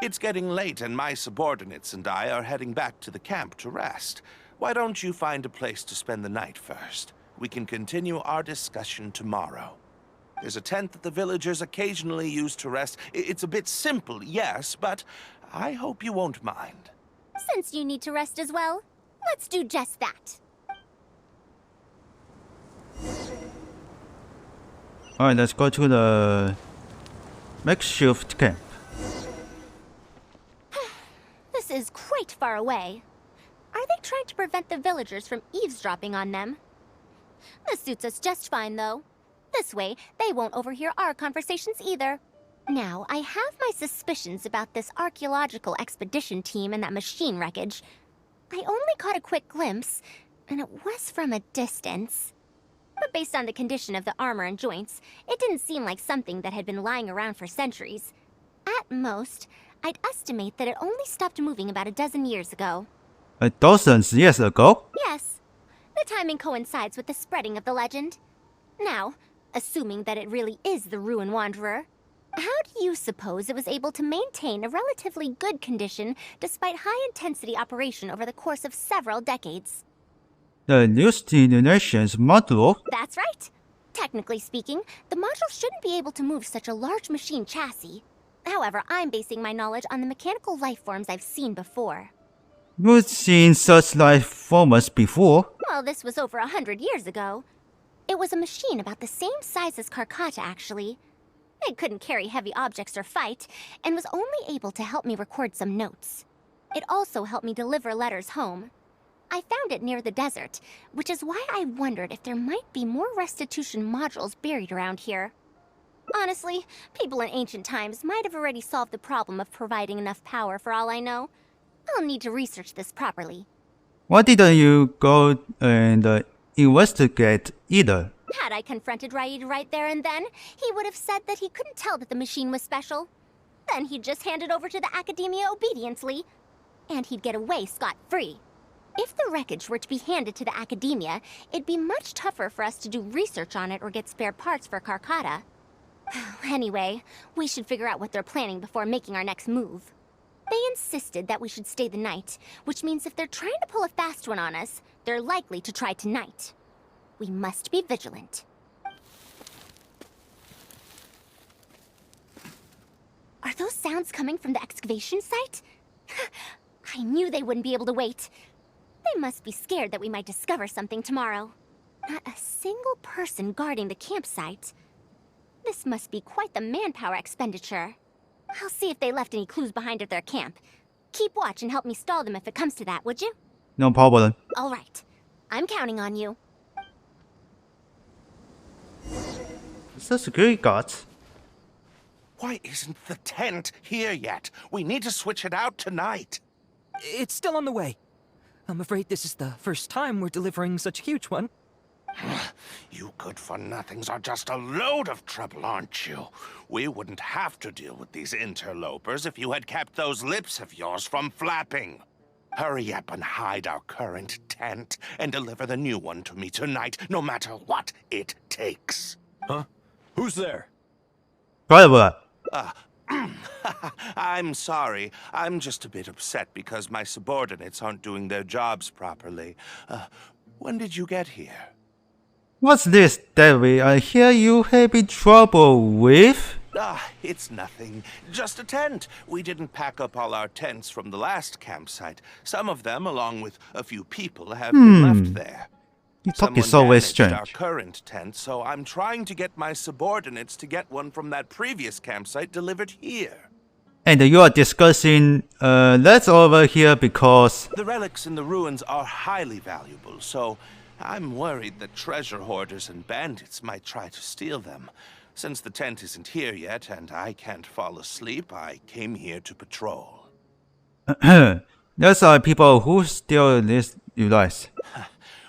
It's getting late and my subordinates and I are heading back to the camp to rest. Why don't you find a place to spend the night first? We can continue our discussion tomorrow. There's a tent that the villagers occasionally use to rest. It's a bit simple, yes, but I hope you won't mind. Since you need to rest as well, let's do just that. Alright, let's go to the makeshift camp. This is quite far away. Are they trying to prevent the villagers from eavesdropping on them? This suits us just fine, though. This way, they won't overhear our conversations either. Now, I have my suspicions about this archaeological expedition team and that machine wreckage. I only caught a quick glimpse, and it was from a distance. But based on the condition of the armor and joints, it didn't seem like something that had been lying around for centuries. At most, I'd estimate that it only stopped moving about a dozen years ago. A dozen years ago? Yes. The timing coincides with the spreading of the legend. Now, assuming that it really is the Ruin Wanderer, how do you suppose it was able to maintain a relatively good condition despite high-intensity operation over the course of several decades? The next generation's model? That's right. Technically speaking, the module shouldn't be able to move such a large machine chassis. However, I'm basing my knowledge on the mechanical life forms I've seen before. You've seen such life forms before? Well, this was over 100 years ago. It was a machine about the same size as Karkata, actually. It couldn't carry heavy objects or fight, and was only able to help me record some notes. It also helped me deliver letters home. I found it near the desert, which is why I wondered if there might be more restitution modules buried around here. Honestly, people in ancient times might have already solved the problem of providing enough power for all I know. I'll need to research this properly. Why didn't you go and investigate either? Had I confronted Raid right there and then, he would have said that he couldn't tell that the machine was special. Then he'd just hand it over to the Academia obediently, and he'd get away scot-free. If the wreckage were to be handed to the Academia, it'd be much tougher for us to do research on it or get spare parts for Karkata. Anyway, we should figure out what they're planning before making our next move. They insisted that we should stay the night, which means if they're trying to pull a fast one on us, they're likely to try tonight. We must be vigilant. Are those sounds coming from the excavation site? I knew they wouldn't be able to wait. They must be scared that we might discover something tomorrow. Not a single person guarding the campsite. This must be quite the manpower expenditure. I'll see if they left any clues behind at their camp. Keep watch and help me stall them if it comes to that, would you? No problem. All right. I'm counting on you. Is the security guards? Why isn't the tent here yet? We need to switch it out tonight. It's still on the way. I'm afraid this is the first time we're delivering such a huge one. You good-for-nothings are just a load of trouble, aren't you? We wouldn't have to deal with these interlopers if you had kept those lips of yours from flapping. Hurry up and hide our current tent and deliver the new one to me tonight, no matter what it takes. Huh? Who's there? Brother. I'm sorry. I'm just a bit upset because my subordinates aren't doing their jobs properly. When did you get here? What's this, David? I hear you having trouble with? It's nothing. Just a tent. We didn't pack up all our tents from the last campsite. Some of them, along with a few people, have been left there. Your talk is always strange. Our current tent, so I'm trying to get my subordinates to get one from that previous campsite delivered here. And you are discussing that's over here because the relics in the ruins are highly valuable, so I'm worried that treasure hoarders and bandits might try to steal them. Since the tent isn't here yet and I can't fall asleep, I came here to patrol. those are people who steal this, you guys.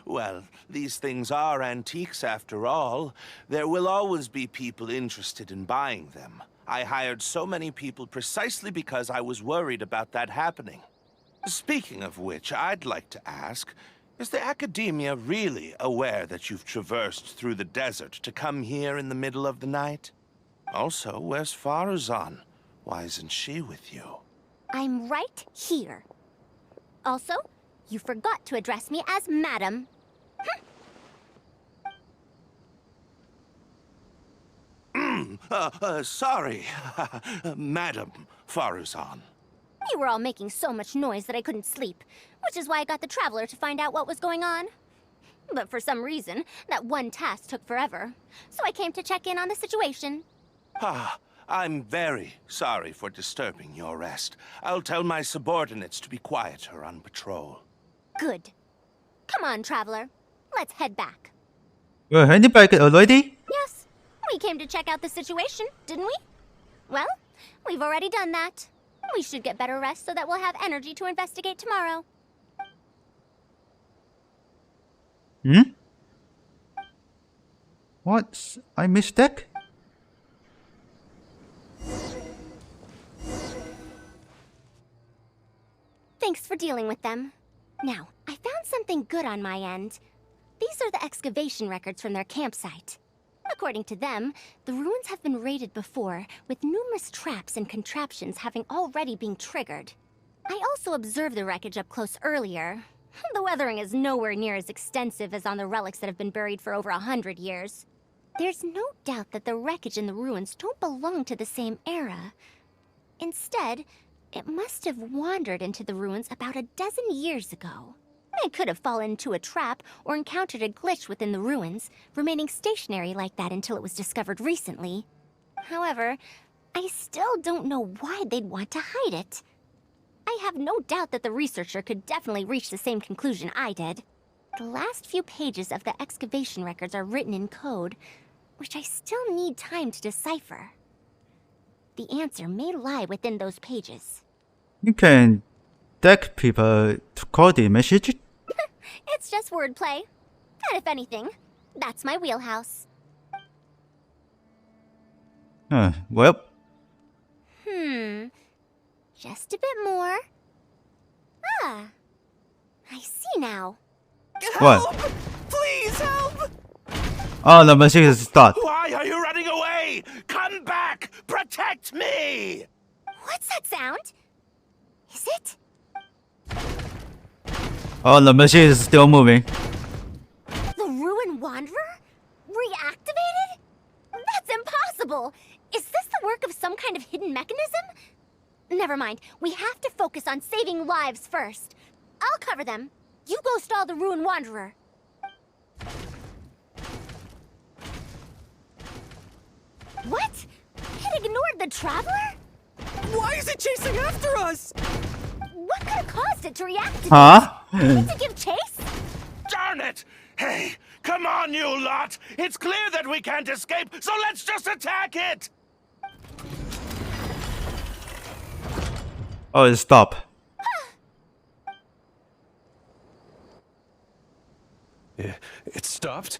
Well, these things are antiques after all. There will always be people interested in buying them. I hired so many people precisely because I was worried about that happening. Speaking of which, I'd like to ask, is the Academia really aware that you've traversed through the desert to come here in the middle of the night? Also, where's Faruzan? Why isn't she with you? I'm right here. Also, you forgot to address me as Madam. Sorry, Madam Faruzan. You were all making so much noise that I couldn't sleep, which is why I got the Traveler to find out what was going on. But for some reason, that one task took forever, so I came to check in on the situation. I'm very sorry for disturbing your rest. I'll tell my subordinates to be quieter on patrol. Good. Come on, Traveler. Let's head back. You're heading back already? Yes. We came to check out the situation, didn't we? Well, we've already done that. We should get better rest so that we'll have energy to investigate tomorrow. What? I mistake? Thanks for dealing with them. Now, I found something good on my end. These are the excavation records from their campsite. According to them, the ruins have been raided before, with numerous traps and contraptions having already been triggered. I also observed the wreckage up close earlier. The weathering is nowhere near as extensive as on the relics that have been buried for over 100 years. There's no doubt that the wreckage and the ruins don't belong to the same era. Instead, it must have wandered into the ruins about a dozen years ago. It could have fallen into a trap or encountered a glitch within the ruins, remaining stationary like that until it was discovered recently. However, I still don't know why they'd want to hide it. I have no doubt that the researcher could definitely reach the same conclusion I did. The last few pages of the excavation records are written in code, which I still need time to decipher. The answer may lie within those pages. You can tag people to code the message. It's just wordplay. And if anything, that's my wheelhouse. Well. Just a bit more. Ah, I see now. What? Please help! Oh, the machine is stopped. Why are you running away? Come back! Protect me! What's that sound? Is it? Oh, the machine is still moving. The Ruin Wanderer? Reactivated? That's impossible! Is this the work of some kind of hidden mechanism? Never mind. We have to focus on saving lives first. I'll cover them. You go stall the Ruin Wanderer. What? It ignored the Traveler? Why is it chasing after us? What could have caused it to reactivate? Huh? To give chase? Darn it! Hey, come on, you lot! It's clear that we can't escape, so let's just attack it! Oh, stop. It stopped?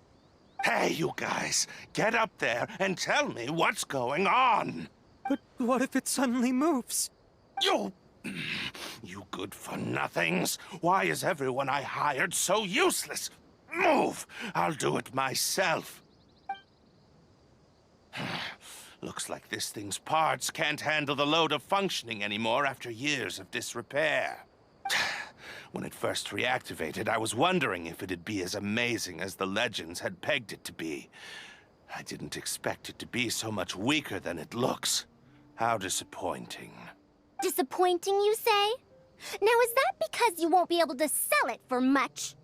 Hey, you guys, get up there and tell me what's going on. But what if it suddenly moves? You good-for-nothings. Why is everyone I hired so useless? Move! I'll do it myself. Looks like this thing's parts can't handle the load of functioning anymore after years of disrepair. When it first reactivated, I was wondering if it'd be as amazing as the legends had pegged it to be. I didn't expect it to be so much weaker than it looks. How disappointing. Disappointing, you say? Now, is that because you won't be able to sell it for much?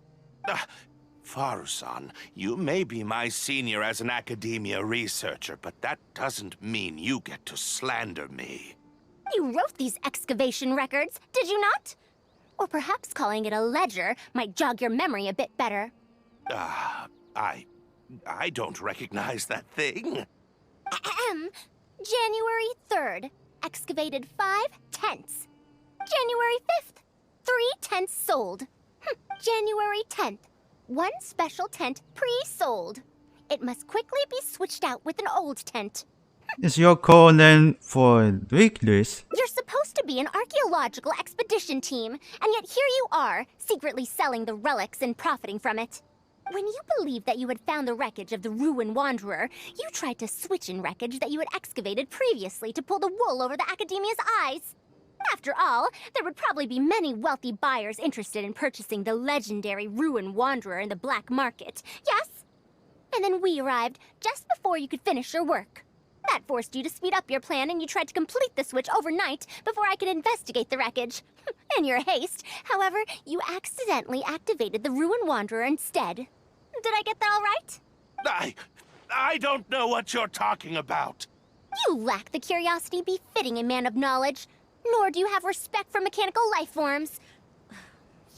Faruzan, you may be my senior as an academia researcher, but that doesn't mean you get to slander me. You wrote these excavation records, did you not? Or perhaps calling it a ledger might jog your memory a bit better. I don't recognize that thing. January 3rd, excavated 5 tents. January 5th, 3 tents sold. January 10th, 1 special tent pre-sold. It must quickly be switched out with an old tent. Is your code name for weeklies? You're supposed to be an archaeological expedition team, and yet here you are, secretly selling the relics and profiting from it. When you believed that you had found the wreckage of the Ruin Wanderer, you tried to switch in wreckage that you had excavated previously to pull the wool over the Academia's eyes. After all, there would probably be many wealthy buyers interested in purchasing the legendary Ruin Wanderer in the black market, yes? And then we arrived just before you could finish your work. That forced you to speed up your plan, and you tried to complete the switch overnight before I could investigate the wreckage. In your haste, however, you accidentally activated the Ruin Wanderer instead. Did I get that all right? I don't know what you're talking about. You lack the curiosity befitting a man of knowledge, nor do you have respect for mechanical life forms.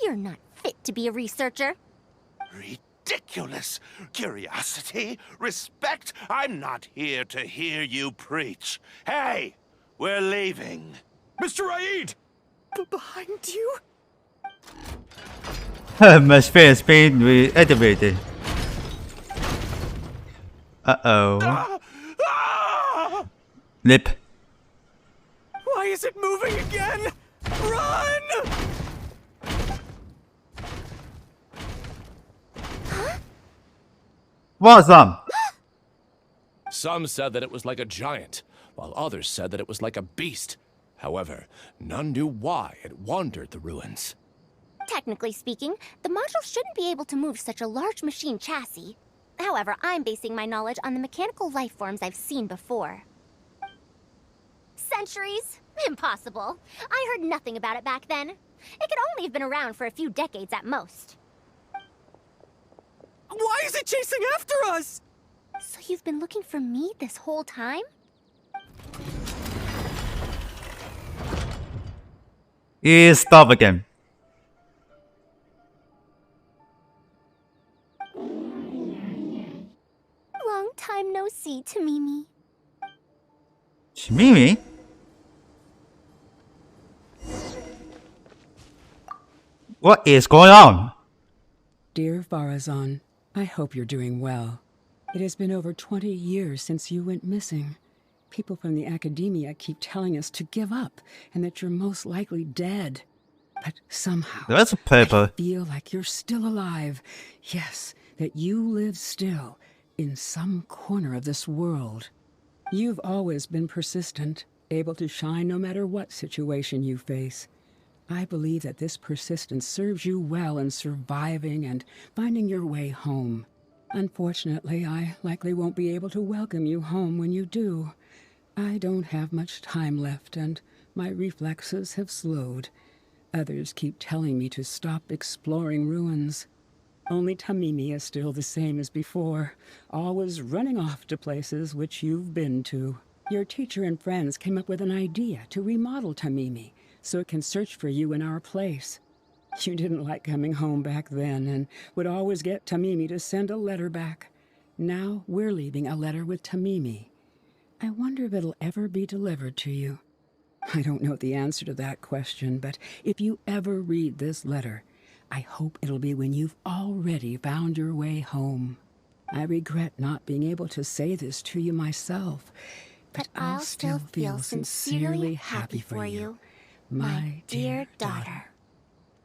You're not fit to be a researcher. Ridiculous. Curiosity? Respect? I'm not here to hear you preach. Hey, we're leaving. Mr. Aid! Behind you? My sphere is being reactivated. Uh-oh. Lip. Why is it moving again? Run! What's up? Some said that it was like a giant, while others said that it was like a beast. However, none knew why it wandered the ruins. Technically speaking, the module shouldn't be able to move such a large machine chassis. However, I'm basing my knowledge on the mechanical life forms I've seen before. Centuries? Impossible. I heard nothing about it back then. It could only have been around for a few decades at most. Why is it chasing after us? So you've been looking for me this whole time? Stop again. Long time no see, Tamimi. Mimi? What is going on? Dear Faruzan, I hope you're doing well. It has been over 20 years since you went missing. People from the academia keep telling us to give up and that you're most likely dead. But somehow, That's a paper. I feel like you're still alive. Yes, that you live still in some corner of this world. You've always been persistent, able to shine no matter what situation you face. I believe that this persistence serves you well in surviving and finding your way home. Unfortunately, I likely won't be able to welcome you home when you do. I don't have much time left, and my reflexes have slowed. Others keep telling me to stop exploring ruins. Only Tamimi is still the same as before, always running off to places which you've been to. Your teacher and friends came up with an idea to remodel Tamimi, so it can search for you in our place. You didn't like coming home back then and would always get Tamimi to send a letter back. Now we're leaving a letter with Tamimi. I wonder if it'll ever be delivered to you. I don't know the answer to that question, but if you ever read this letter, I hope it'll be when you've already found your way home. I regret not being able to say this to you myself, but I'll still feel sincerely happy for you, my dear daughter.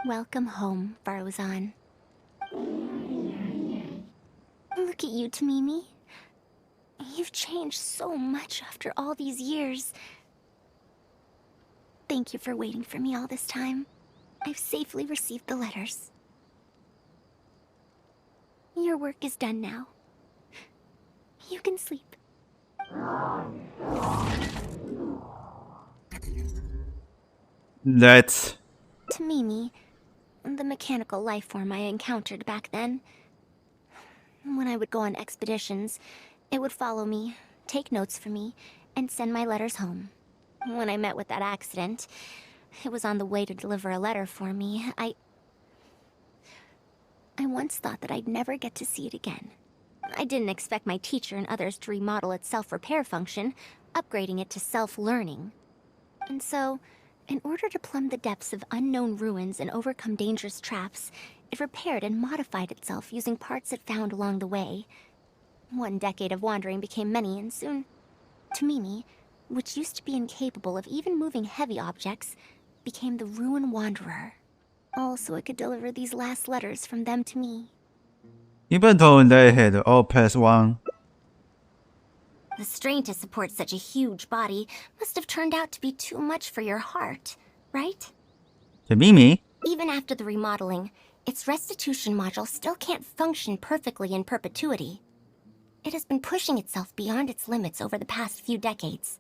Welcome home, Faruzan. Look at you, Tamimi. You've changed so much after all these years. Thank you for waiting for me all this time. I've safely received the letters. Your work is done now. You can sleep. That's... Tamimi, the mechanical life form I encountered back then. When I would go on expeditions, it would follow me, take notes for me, and send my letters home. When I met with that accident, it was on the way to deliver a letter for me. I once thought that I'd never get to see it again. I didn't expect my teacher and others to remodel its self-repair function, upgrading it to self-learning. And so, in order to plumb the depths of unknown ruins and overcome dangerous traps, it repaired and modified itself using parts it found along the way. One decade of wandering became many, and soon, Tamimi, which used to be incapable of even moving heavy objects, became the Ruin Wanderer. All so it could deliver these last letters from them to me. Even though they had all passed one. The strain to support such a huge body must have turned out to be too much for your heart, right? The Mimi? Even after the remodeling, its restitution module still can't function perfectly in perpetuity. It has been pushing itself beyond its limits over the past few decades.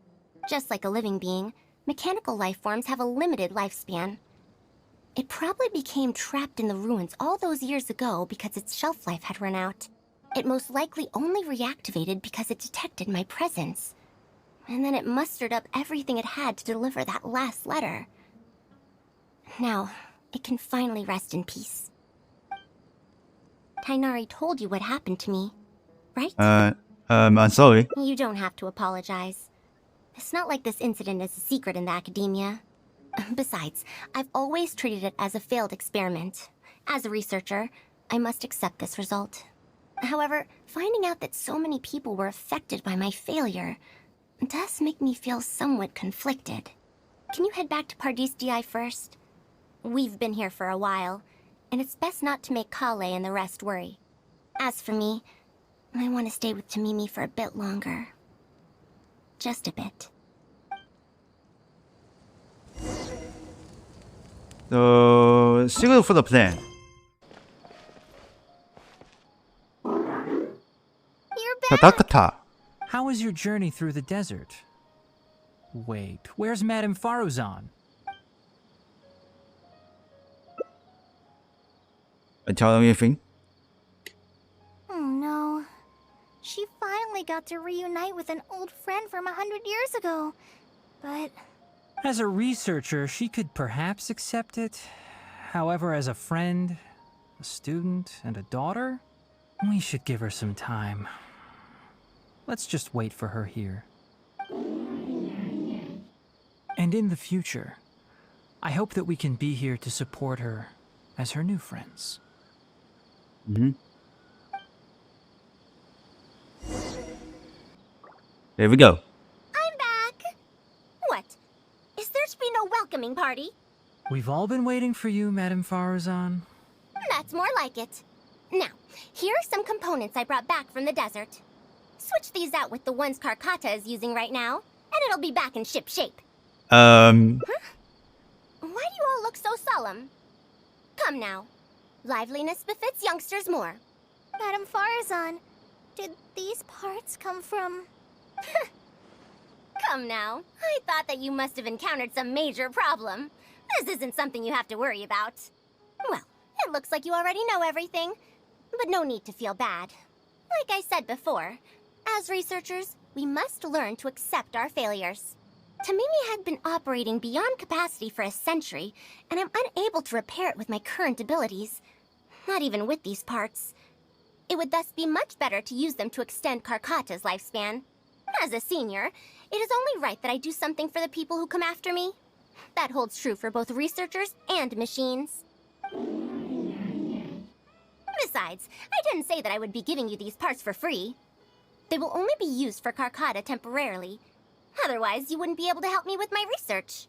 Just like a living being, mechanical life forms have a limited lifespan. It probably became trapped in the ruins all those years ago because its shelf life had run out. It most likely only reactivated because it detected my presence. And then it mustered up everything it had to deliver that last letter. Now, it can finally rest in peace. Tainari told you what happened to me, right? I'm sorry. You don't have to apologize. It's not like this incident is a secret in the academia. Besides, I've always treated it as a failed experiment. As a researcher, I must accept this result. However, finding out that so many people were affected by my failure does make me feel somewhat conflicted. Can you head back to Pardis DI first? We've been here for a while, and it's best not to make Kale and the rest worry. As for me, I want to stay with Tamimi for a bit longer. Just a bit. So, she goes for the plan. Dakata. How was your journey through the desert? Wait, where's Madame Faruzan? I tell you anything? Oh no. She finally got to reunite with an old friend from 100 years ago. But As a researcher, she could perhaps accept it. However, as a friend, a student, and a daughter, we should give her some time. Let's just wait for her here. And in the future, I hope that we can be here to support her as her new friends. There we go. I'm back. What? Is there to be no welcoming party? We've all been waiting for you, Madame Faruzan. That's more like it. Now, here are some components I brought back from the desert. Switch these out with the ones Karkata is using right now, and it'll be back in ship shape. Why do you all look so solemn? Come now. Liveliness befits youngsters more. Madame Faruzan, did these parts come from... Come now. I thought that you must have encountered some major problem. This isn't something you have to worry about. Well, it looks like you already know everything, but no need to feel bad. Like I said before, as researchers, we must learn to accept our failures. Tamimi had been operating beyond capacity for a century, and I'm unable to repair it with my current abilities. Not even with these parts. It would thus be much better to use them to extend Karkata's lifespan. As a senior, it is only right that I do something for the people who come after me. That holds true for both researchers and machines. Besides, I didn't say that I would be giving you these parts for free. They will only be used for Karkata temporarily. Otherwise, you wouldn't be able to help me with my research.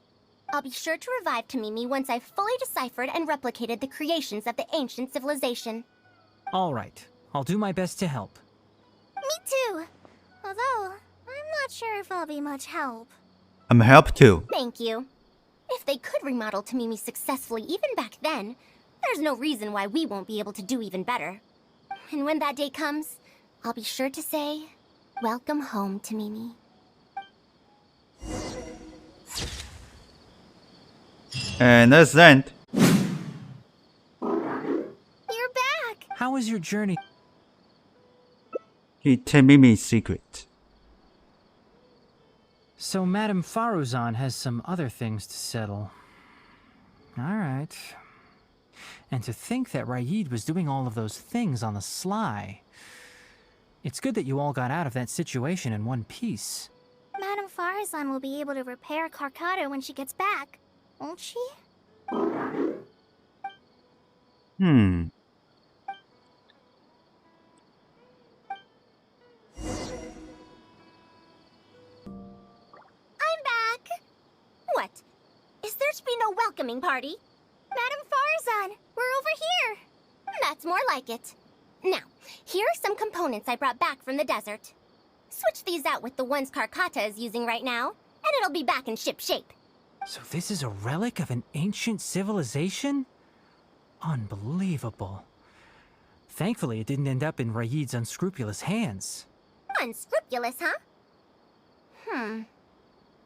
I'll be sure to revive Tamimi once I've fully deciphered and replicated the creations of the ancient civilization. All right, I'll do my best to help. Me too. Although, I'm not sure if I'll be much help. I'm help too. Thank you. If they could remodel Tamimi successfully even back then, there's no reason why we won't be able to do even better. And when that day comes, I'll be sure to say, welcome home, Tamimi. And that's that. You're back! How was your journey? He told me secret. So Madame Faruzan has some other things to settle. All right. And to think that Raid was doing all of those things on the sly. It's good that you all got out of that situation in one piece. Madame Faruzan will be able to repair Karkata when she gets back, won't she? I'm back! What? Is there to be no welcoming party? Madame Faruzan, we're over here! That's more like it. Now, here are some components I brought back from the desert. Switch these out with the ones Karkata is using right now, and it'll be back in ship shape. So this is a relic of an ancient civilization? Unbelievable. Thankfully, it didn't end up in Raid's unscrupulous hands. Unscrupulous, huh?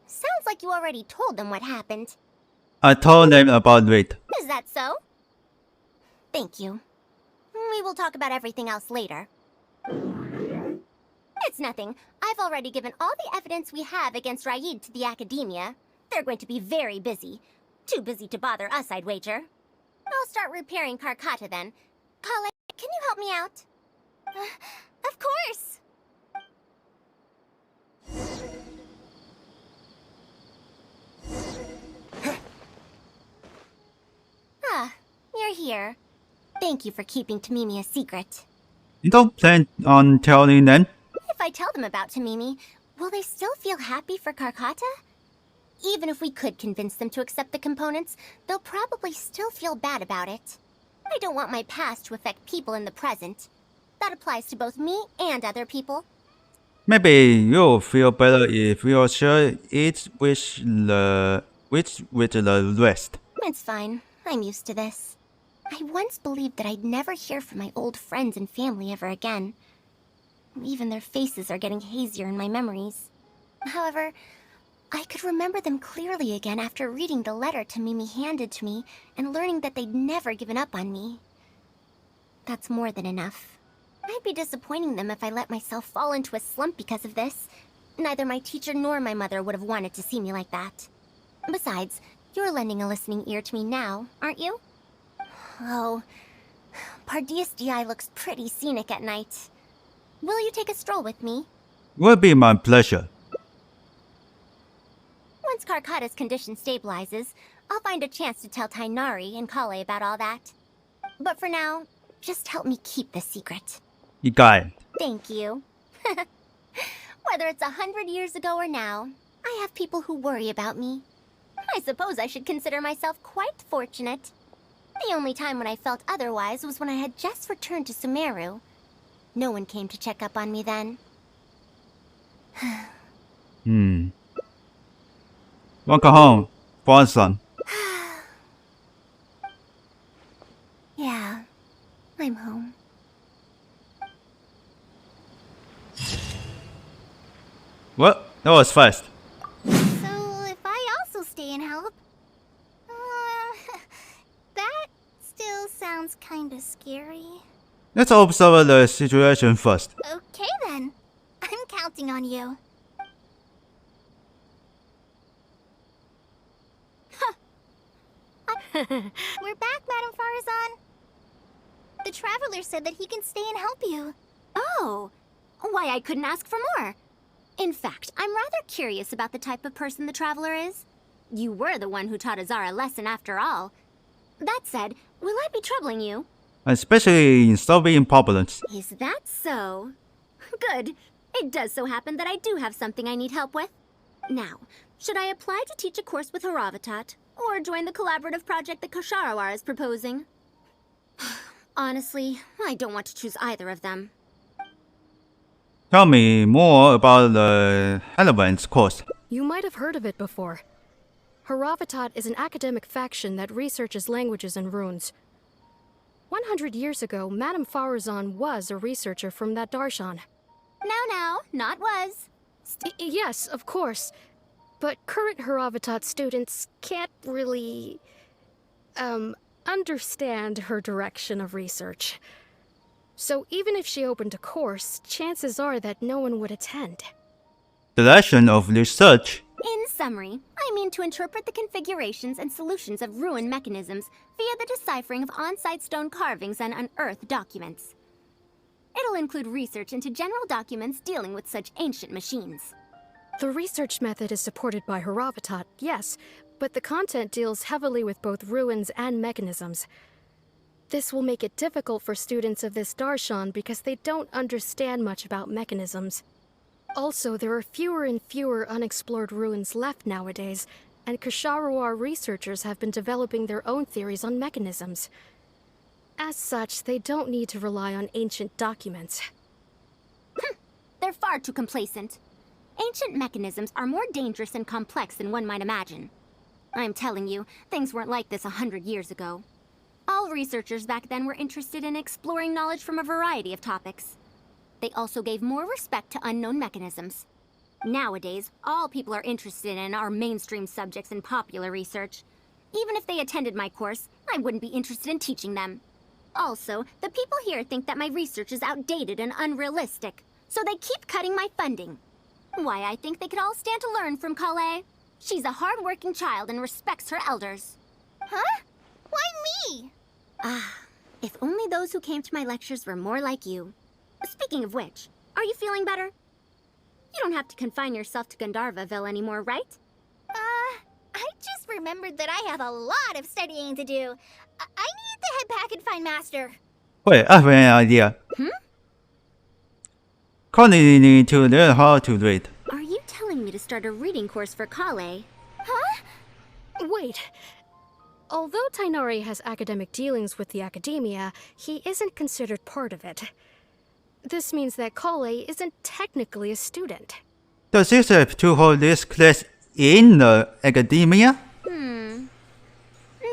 Sounds like you already told them what happened. I told them about it. Is that so? Thank you. We will talk about everything else later. It's nothing. I've already given all the evidence we have against Raid to the Academia. They're going to be very busy. Too busy to bother us, I'd wager. I'll start repairing Karkata then. Kale, can you help me out? Of course! Ah, you're here. Thank you for keeping Tamimi a secret. You don't plan on telling them? If I tell them about Tamimi, will they still feel happy for Karkata? Even if we could convince them to accept the components, they'll probably still feel bad about it. I don't want my past to affect people in the present. That applies to both me and other people. Maybe you'll feel better if you share it with the rest. It's fine. I'm used to this. I once believed that I'd never hear from my old friends and family ever again. Even their faces are getting hazier in my memories. However, I could remember them clearly again after reading the letter Mimi handed to me and learning that they'd never given up on me. That's more than enough. I'd be disappointing them if I let myself fall into a slump because of this. Neither my teacher nor my mother would have wanted to see me like that. Besides, you're lending a listening ear to me now, aren't you? Oh, Pardius DI looks pretty scenic at night. Will you take a stroll with me? Will be my pleasure. Once Karkata's condition stabilizes, I'll find a chance to tell Tainari and Kale about all that. But for now, just help me keep this secret. You got it. Thank you. Whether it's 100 years ago or now, I have people who worry about me. I suppose I should consider myself quite fortunate. The only time when I felt otherwise was when I had just returned to Sumeru. No one came to check up on me then. Welcome home, Faruzan. Yeah, I'm home. Well, that was fast. So, if I also stay and help... that still sounds kinda scary. Let's observe the situation first. Okay then. I'm counting on you. We're back, Madame Faruzan. The Traveler said that he can stay and help you. Oh, why I couldn't ask for more. In fact, I'm rather curious about the type of person the Traveler is. You were the one who taught Azara a lesson after all. That said, will I be troubling you? Especially in Soviet populace. Is that so? Good. It does so happen that I do have something I need help with. Now, should I apply to teach a course with Haravatat, or join the collaborative project that Kosharawar is proposing? Honestly, I don't want to choose either of them. Tell me more about the Relevance course. You might have heard of it before. Haravatat is an academic faction that researches languages and runes. 100 years ago, Madame Faruzan was a researcher from that darshan. Now, not was. Yes, of course. But current Haravatat students can't really... understand her direction of research. So even if she opened a course, chances are that no one would attend. Direction of research. In summary, I mean to interpret the configurations and solutions of ruin mechanisms via the deciphering of on-site stone carvings and unearthed documents. It'll include research into general documents dealing with such ancient machines. The research method is supported by Haravatat, yes, but the content deals heavily with both ruins and mechanisms. This will make it difficult for students of this darshan because they don't understand much about mechanisms. Also, there are fewer and fewer unexplored ruins left nowadays, and Kosharawar researchers have been developing their own theories on mechanisms. As such, they don't need to rely on ancient documents. They're far too complacent. Ancient mechanisms are more dangerous and complex than one might imagine. I'm telling you, things weren't like this 100 years ago. All researchers back then were interested in exploring knowledge from a variety of topics. They also gave more respect to unknown mechanisms. Nowadays, all people are interested in are mainstream subjects in popular research. Even if they attended my course, I wouldn't be interested in teaching them. Also, the people here think that my research is outdated and unrealistic, so they keep cutting my funding. Why, I think they could all stand to learn from Kale. She's a hard-working child and respects her elders. Huh? Why me? If only those who came to my lectures were more like you. Speaking of which, are you feeling better? You don't have to confine yourself to Gandharvaville anymore, right? I just remembered that I have a lot of studying to do. I need to head back and find Master. Wait, I have an idea. Connie need to learn how to read. Are you telling me to start a reading course for Kale? Huh? Wait. Although Tainari has academic dealings with the academia, he isn't considered part of it. This means that Kale isn't technically a student. Does he have to hold this class in the academia?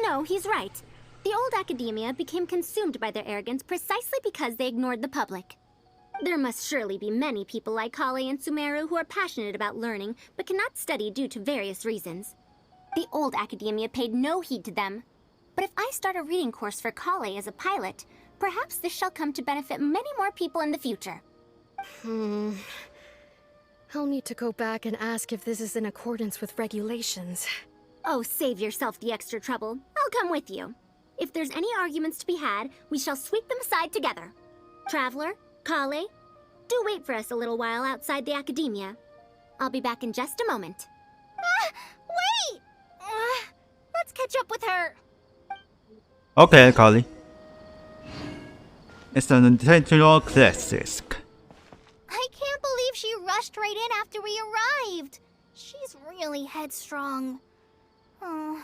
No, he's right. The old academia became consumed by their arrogance precisely because they ignored the public. There must surely be many people like Kale and Sumeru who are passionate about learning, but cannot study due to various reasons. The old academia paid no heed to them. But if I start a reading course for Kale as a pilot, perhaps this shall come to benefit many more people in the future. I'll need to go back and ask if this is in accordance with regulations. Oh, save yourself the extra trouble. I'll come with you. If there's any arguments to be had, we shall sweep them aside together. Traveler, Kale, do wait for us a little while outside the academia. I'll be back in just a moment. Wait! Let's catch up with her. Okay, Kali. It's an intentional classic. I can't believe she rushed right in after we arrived. She's really headstrong. Oh,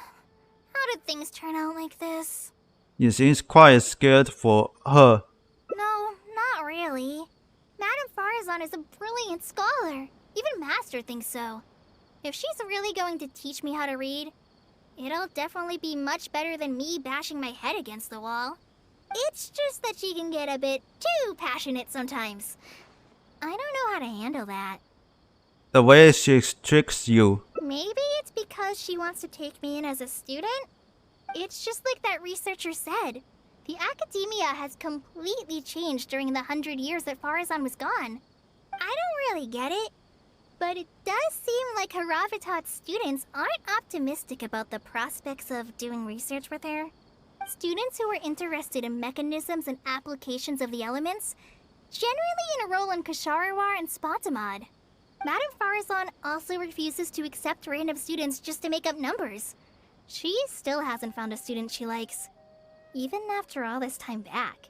how did things turn out like this? You seem quite scared for her. No, not really. Madame Faruzan is a brilliant scholar. Even Master thinks so. If she's really going to teach me how to read, it'll definitely be much better than me bashing my head against the wall. It's just that she can get a bit too passionate sometimes. I don't know how to handle that. The way she tricks you. Maybe it's because she wants to take me in as a student? It's just like that researcher said. The academia has completely changed during the 100 years that Faruzan was gone. I don't really get it. But it does seem like Haravitat's students aren't optimistic about the prospects of doing research with her. Students who are interested in mechanisms and applications of the elements generally enroll in Kasharawar and Spotamod. Madame Faruzan also refuses to accept random students just to make up numbers. She still hasn't found a student she likes, even after all this time back.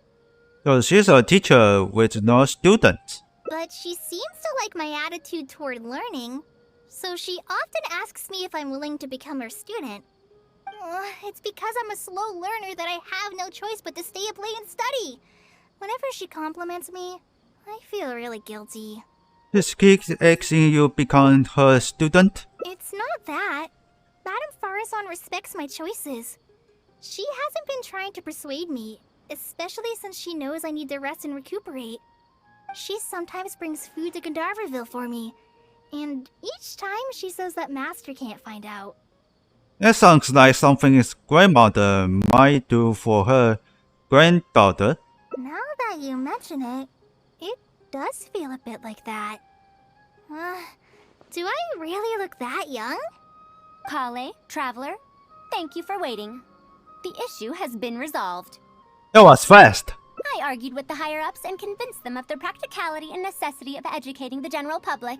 So she's a teacher with no students. But she seems to like my attitude toward learning, so she often asks me if I'm willing to become her student. It's because I'm a slow learner that I have no choice but to stay up late and study. Whenever she compliments me, I feel really guilty. She keeps asking you become her student? It's not that. Madame Faruzan respects my choices. She hasn't been trying to persuade me, especially since she knows I need to rest and recuperate. She sometimes brings food to Gandharvaville for me, and each time she says that Master can't find out. That sounds like something his grandmother might do for her granddaughter. Now that you mention it, it does feel a bit like that. Do I really look that young? Kale, Traveler, thank you for waiting. The issue has been resolved. That was fast. I argued with the higher-ups and convinced them of the practicality and necessity of educating the general public.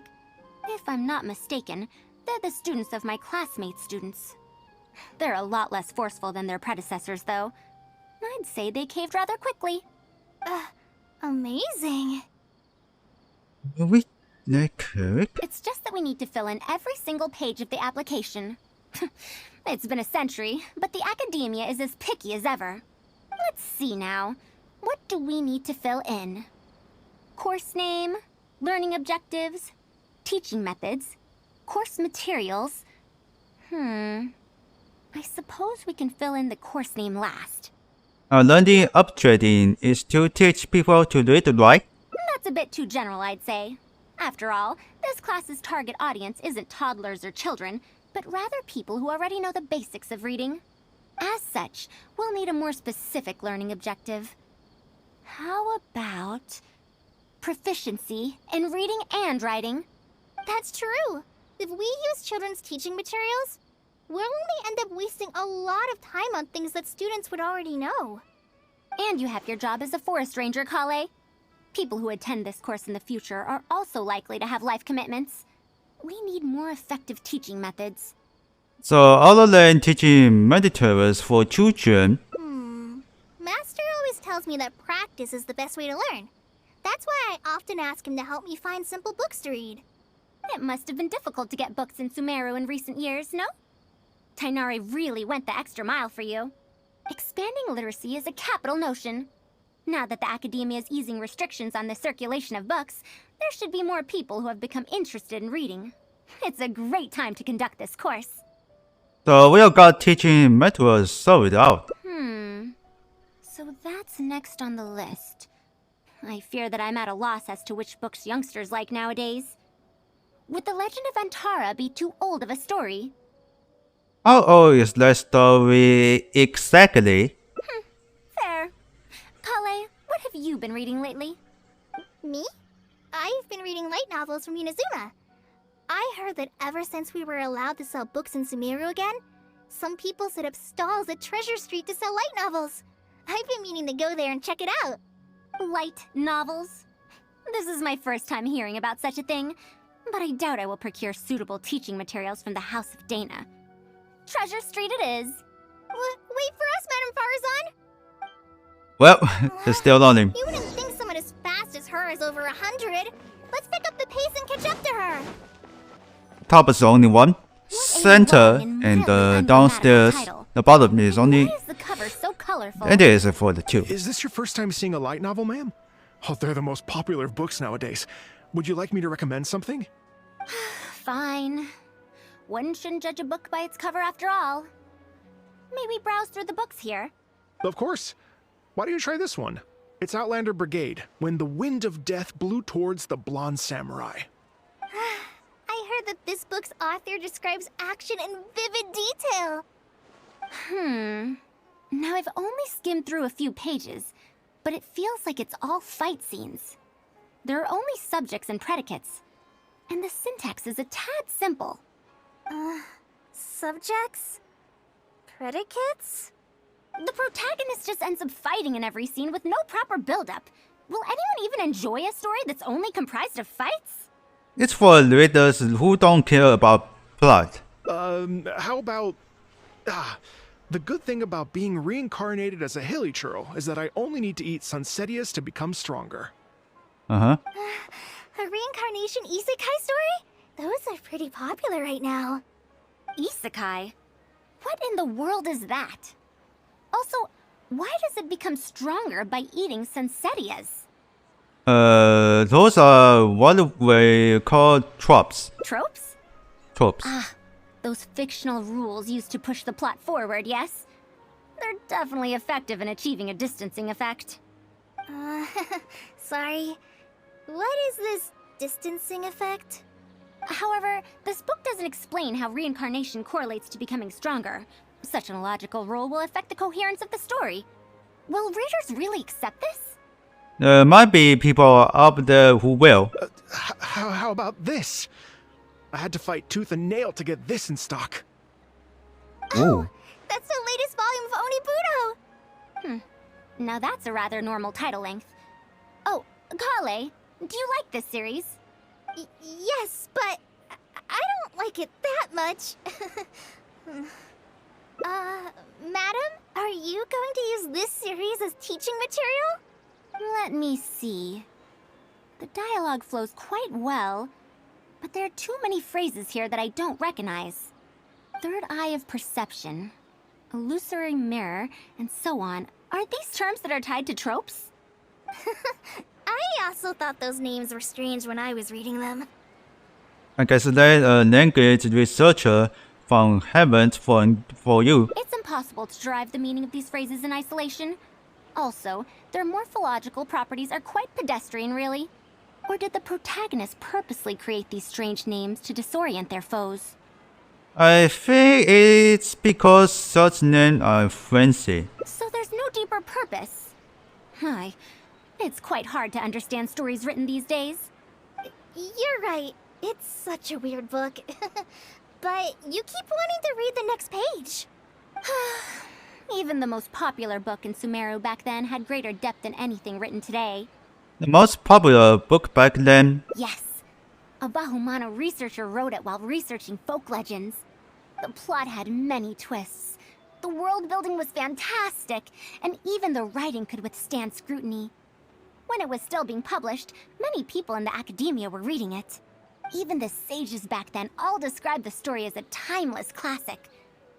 If I'm not mistaken, they're the students of my classmates' students. They're a lot less forceful than their predecessors, though. I'd say they caved rather quickly. Amazing. It's just that we need to fill in every single page of the application. It's been a century, but the academia is as picky as ever. Let's see now. What do we need to fill in? Course name, learning objectives, teaching methods, course materials. I suppose we can fill in the course name last. Our learning upgrading is to teach people to read and write? That's a bit too general, I'd say. After all, this class's target audience isn't toddlers or children, but rather people who already know the basics of reading. As such, we'll need a more specific learning objective. How about proficiency in reading and writing? That's true. If we use children's teaching materials, we'll only end up wasting a lot of time on things that students would already know. And you have your job as a forest ranger, Kale. People who attend this course in the future are also likely to have life commitments. We need more effective teaching methods. So other than teaching materials for children, Master always tells me that practice is the best way to learn. That's why I often ask him to help me find simple books to read. It must have been difficult to get books in Sumeru in recent years, no? Tainari really went the extra mile for you. Expanding literacy is a capital notion. Now that the academia is easing restrictions on the circulation of books, there should be more people who have become interested in reading. It's a great time to conduct this course. so we have got teaching materials sorted out. So that's next on the list. I fear that I'm at a loss as to which books youngsters like nowadays. Would The Legend of Antara be too old of a story? How old is that story exactly? Fair. Kale, what have you been reading lately? Me? I've been reading light novels from Inazuma. I heard that ever since we were allowed to sell books in Sumeru again, some people set up stalls at Treasure Street to sell light novels. I've been meaning to go there and check it out. Light novels? This is my first time hearing about such a thing, but I doubt I will procure suitable teaching materials from the House of Dana. Treasure Street it is. Wait for us, Madame Faruzan! Well, they're still learning. You wouldn't think someone as fast as her is over 100. Let's pick up the pace and catch up to her. Top is the only one. Center and the downstairs. The bottom is only. Why is the cover so colorful? It is for the two. Is this your first time seeing a light novel, ma'am? Oh, they're the most popular of books nowadays. Would you like me to recommend something? Fine. One shouldn't judge a book by its cover after all. May we browse through the books here? Of course. Why don't you try this one? It's Outlander Brigade, When the Wind of Death Blew Towards the Blonde Samurai. I heard that this book's author describes action in vivid detail. Now I've only skimmed through a few pages, but it feels like it's all fight scenes. There are only subjects and predicates, and the syntax is a tad simple. Subjects? Predicates? The protagonist just ends up fighting in every scene with no proper build-up. Will anyone even enjoy a story that's only comprised of fights? It's for readers who don't care about plot. How about... the good thing about being reincarnated as a hilly churl is that I only need to eat Sunsetias to become stronger. Uh-huh. A reincarnation isekai story? Those are pretty popular right now. Isekai? What in the world is that? Also, why does it become stronger by eating Sunsetias? Those are what we call tropes. Tropes? Tropes. Those fictional rules used to push the plot forward, yes? They're definitely effective in achieving a distancing effect. Sorry. What is this distancing effect? However, this book doesn't explain how reincarnation correlates to becoming stronger. Such an illogical rule will affect the coherence of the story. Will readers really accept this? There might be people up there who will. How about this? I had to fight tooth and nail to get this in stock. Ooh. That's the latest volume of Onibudo! Now that's a rather normal title length. Oh, Kale, do you like this series? Yes, but I don't like it that much. Madam, are you going to use this series as teaching material? Let me see. The dialogue flows quite well, but there are too many phrases here that I don't recognize. Third eye of perception, illusory mirror, and so on. Are these terms that are tied to tropes? I also thought those names were strange when I was reading them. I guess that a language researcher from heaven for you. It's impossible to derive the meaning of these phrases in isolation. Also, their morphological properties are quite pedestrian, really. Or did the protagonist purposely create these strange names to disorient their foes? I think it's because such names are fancy. So there's no deeper purpose. Hi. It's quite hard to understand stories written these days. You're right. It's such a weird book. But you keep wanting to read the next page. Even the most popular book in Sumeru back then had greater depth than anything written today. The most popular book back then? Yes. A Bahumano researcher wrote it while researching folk legends. The plot had many twists. The world building was fantastic, and even the writing could withstand scrutiny. When it was still being published, many people in the academia were reading it. Even the sages back then all described the story as a timeless classic.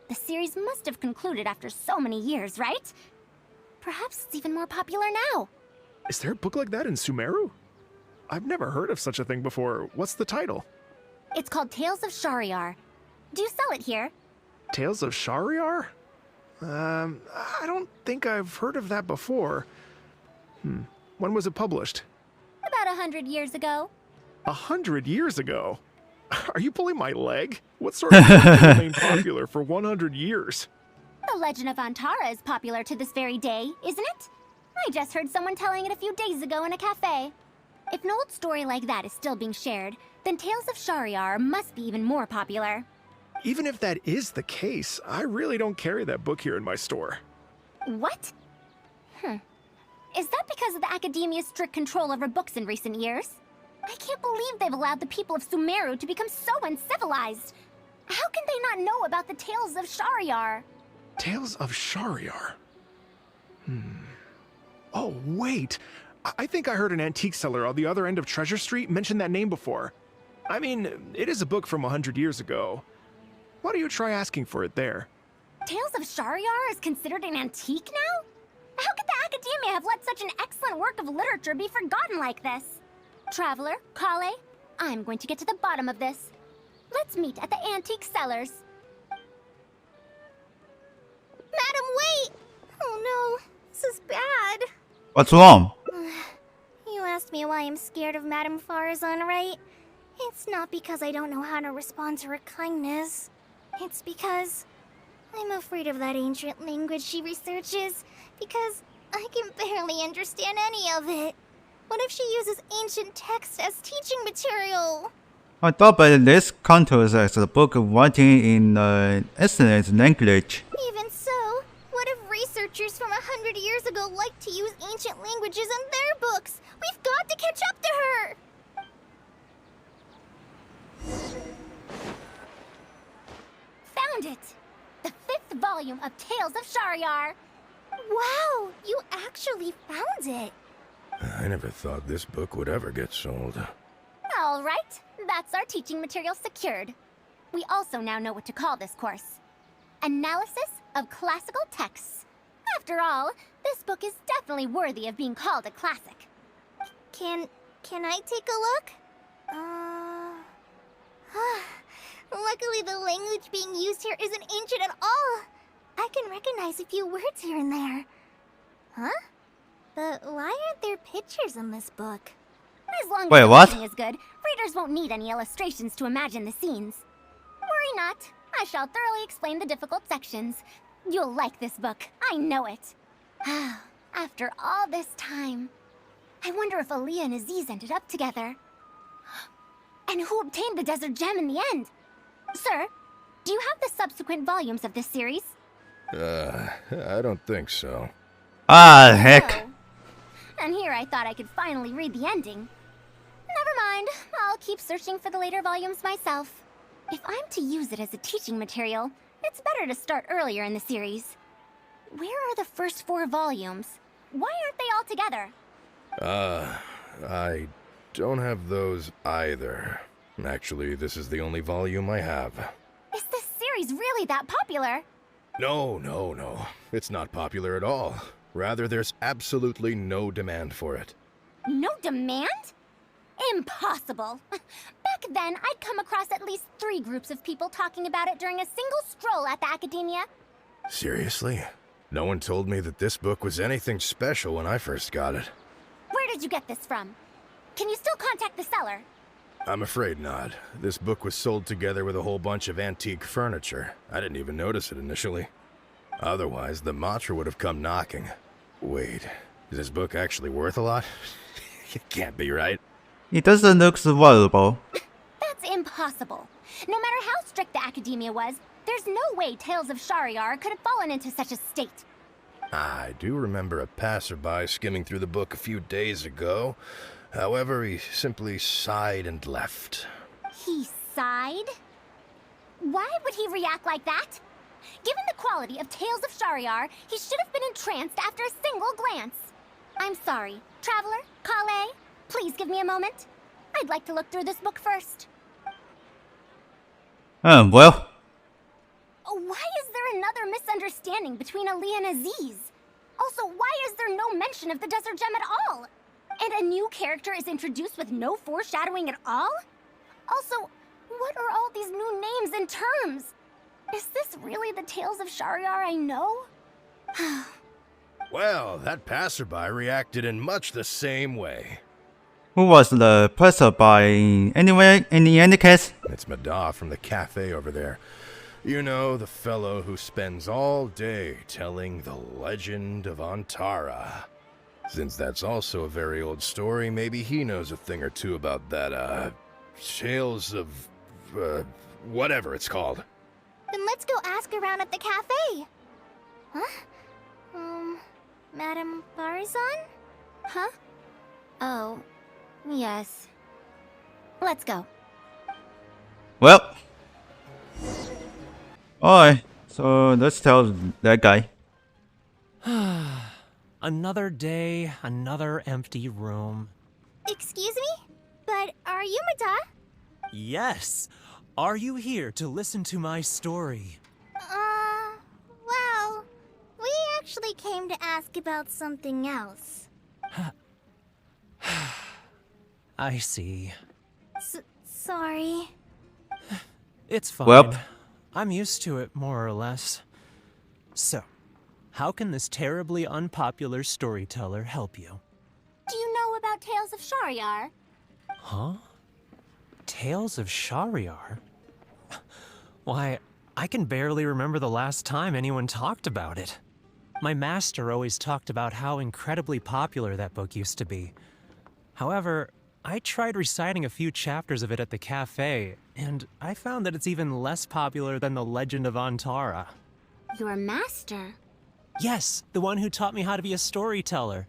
The series must have concluded after so many years, right? Perhaps it's even more popular now. Is there a book like that in Sumeru? I've never heard of such a thing before. What's the title? It's called Tales of Shariar. Do you sell it here? Tales of Shariar? I don't think I've heard of that before. When was it published? About 100 years ago. 100 years ago? Are you pulling my leg? What sort of book will remain popular for 100 years? The Legend of Antara is popular to this very day, isn't it? I just heard someone telling it a few days ago in a cafe. If an old story like that is still being shared, then Tales of Shariar must be even more popular. Even if that is the case, I really don't carry that book here in my store. What? Is that because of the Academia's strict control over books in recent years? I can't believe they've allowed the people of Sumeru to become so uncivilized. How can they not know about the Tales of Shariar? Tales of Shariar? Oh, wait! I think I heard an antique seller on the other end of Treasure Street mention that name before. I mean, it is a book from 100 years ago. Why don't you try asking for it there? Tales of Shariar is considered an antique now? How could the Academia have let such an excellent work of literature be forgotten like this? Traveler, Kale, I'm going to get to the bottom of this. Let's meet at the antique sellers. Madam, wait! Oh no, this is bad. What's wrong? You asked me why I'm scared of Madame Faruzan, right? It's not because I don't know how to respond to her kindness. It's because I'm afraid of that ancient language she researches, because I can barely understand any of it. What if she uses ancient text as teaching material? I thought by this contours as a book writing in ancient language. Even so, what if researchers from 100 years ago like to use ancient languages in their books? We've got to catch up to her! Found it! The 5th volume of Tales of Shariar! Wow, you actually found it! I never thought this book would ever get sold. All right, that's our teaching material secured. We also now know what to call this course. Analysis of Classical Texts. After all, this book is definitely worthy of being called a classic. Can I take a look? Luckily the language being used here isn't ancient at all. I can recognize a few words here and there. Huh? But why aren't there pictures in this book? As long as Wait, the what? writing is good, readers won't need any illustrations to imagine the scenes. Worry not, I shall thoroughly explain the difficult sections. You'll like this book, I know it. After all this time, I wonder if Aaliyah and Aziz ended up together. And who obtained the desert gem in the end? Sir, do you have the subsequent volumes of this series? I don't think so. Ah, heck. And here I thought I could finally read the ending. Never mind, I'll keep searching for the later volumes myself. If I'm to use it as a teaching material, it's better to start earlier in the series. Where are the first 4 volumes? Why aren't they all together? I don't have those either. Actually, this is the only volume I have. Is this series really that popular? No. It's not popular at all. Rather, there's absolutely no demand for it. No demand? Impossible. Back then, I'd come across at least 3 groups of people talking about it during a single stroll at the Academia. Seriously? No one told me that this book was anything special when I first got it. Where did you get this from? Can you still contact the seller? I'm afraid not. This book was sold together with a whole bunch of antique furniture. I didn't even notice it initially. Otherwise, the Matra would have come knocking. Wait, is this book actually worth a lot? It can't be, right? It doesn't look so valuable. That's impossible. No matter how strict the Academia was, there's no way Tales of Shariar could have fallen into such a state. I do remember a passerby skimming through the book a few days ago. However, he simply sighed and left. He sighed? Why would he react like that? Given the quality of Tales of Shariar, he should have been entranced after a single glance. I'm sorry. Traveler, Kale, please give me a moment. I'd like to look through this book first. Well. Why is there another misunderstanding between Ali and Aziz? Also, why is there no mention of the Desert Gem at all? And a new character is introduced with no foreshadowing at all? Also, what are all these new names and terms? Is this really the Tales of Shariar I know? Well, that passerby reacted in much the same way. Who was the passerby anyway, in any case? It's Mada from the cafe over there. You know, the fellow who spends all day telling the legend of Antara. Since that's also a very old story, maybe he knows a thing or two about that, tales of, whatever it's called. Then let's go ask around at the cafe. Huh? Madam Faruzan? Huh? Oh, yes. Let's go. Well. Alright, so let's tell that guy. Another day, another empty room. Excuse me? But are you Mada? Yes! Are you here to listen to my story? Well, we actually came to ask about something else. I see. Sorry. It's fine. Well. I'm used to it, more or less. So, how can this terribly unpopular storyteller help you? Do you know about Tales of Shariar? Huh? Tales of Shariar? Why, I can barely remember the last time anyone talked about it. My master always talked about how incredibly popular that book used to be. However, I tried reciting a few chapters of it at the cafe, and I found that it's even less popular than the Legend of Antara. Your master? Yes, the one who taught me how to be a storyteller.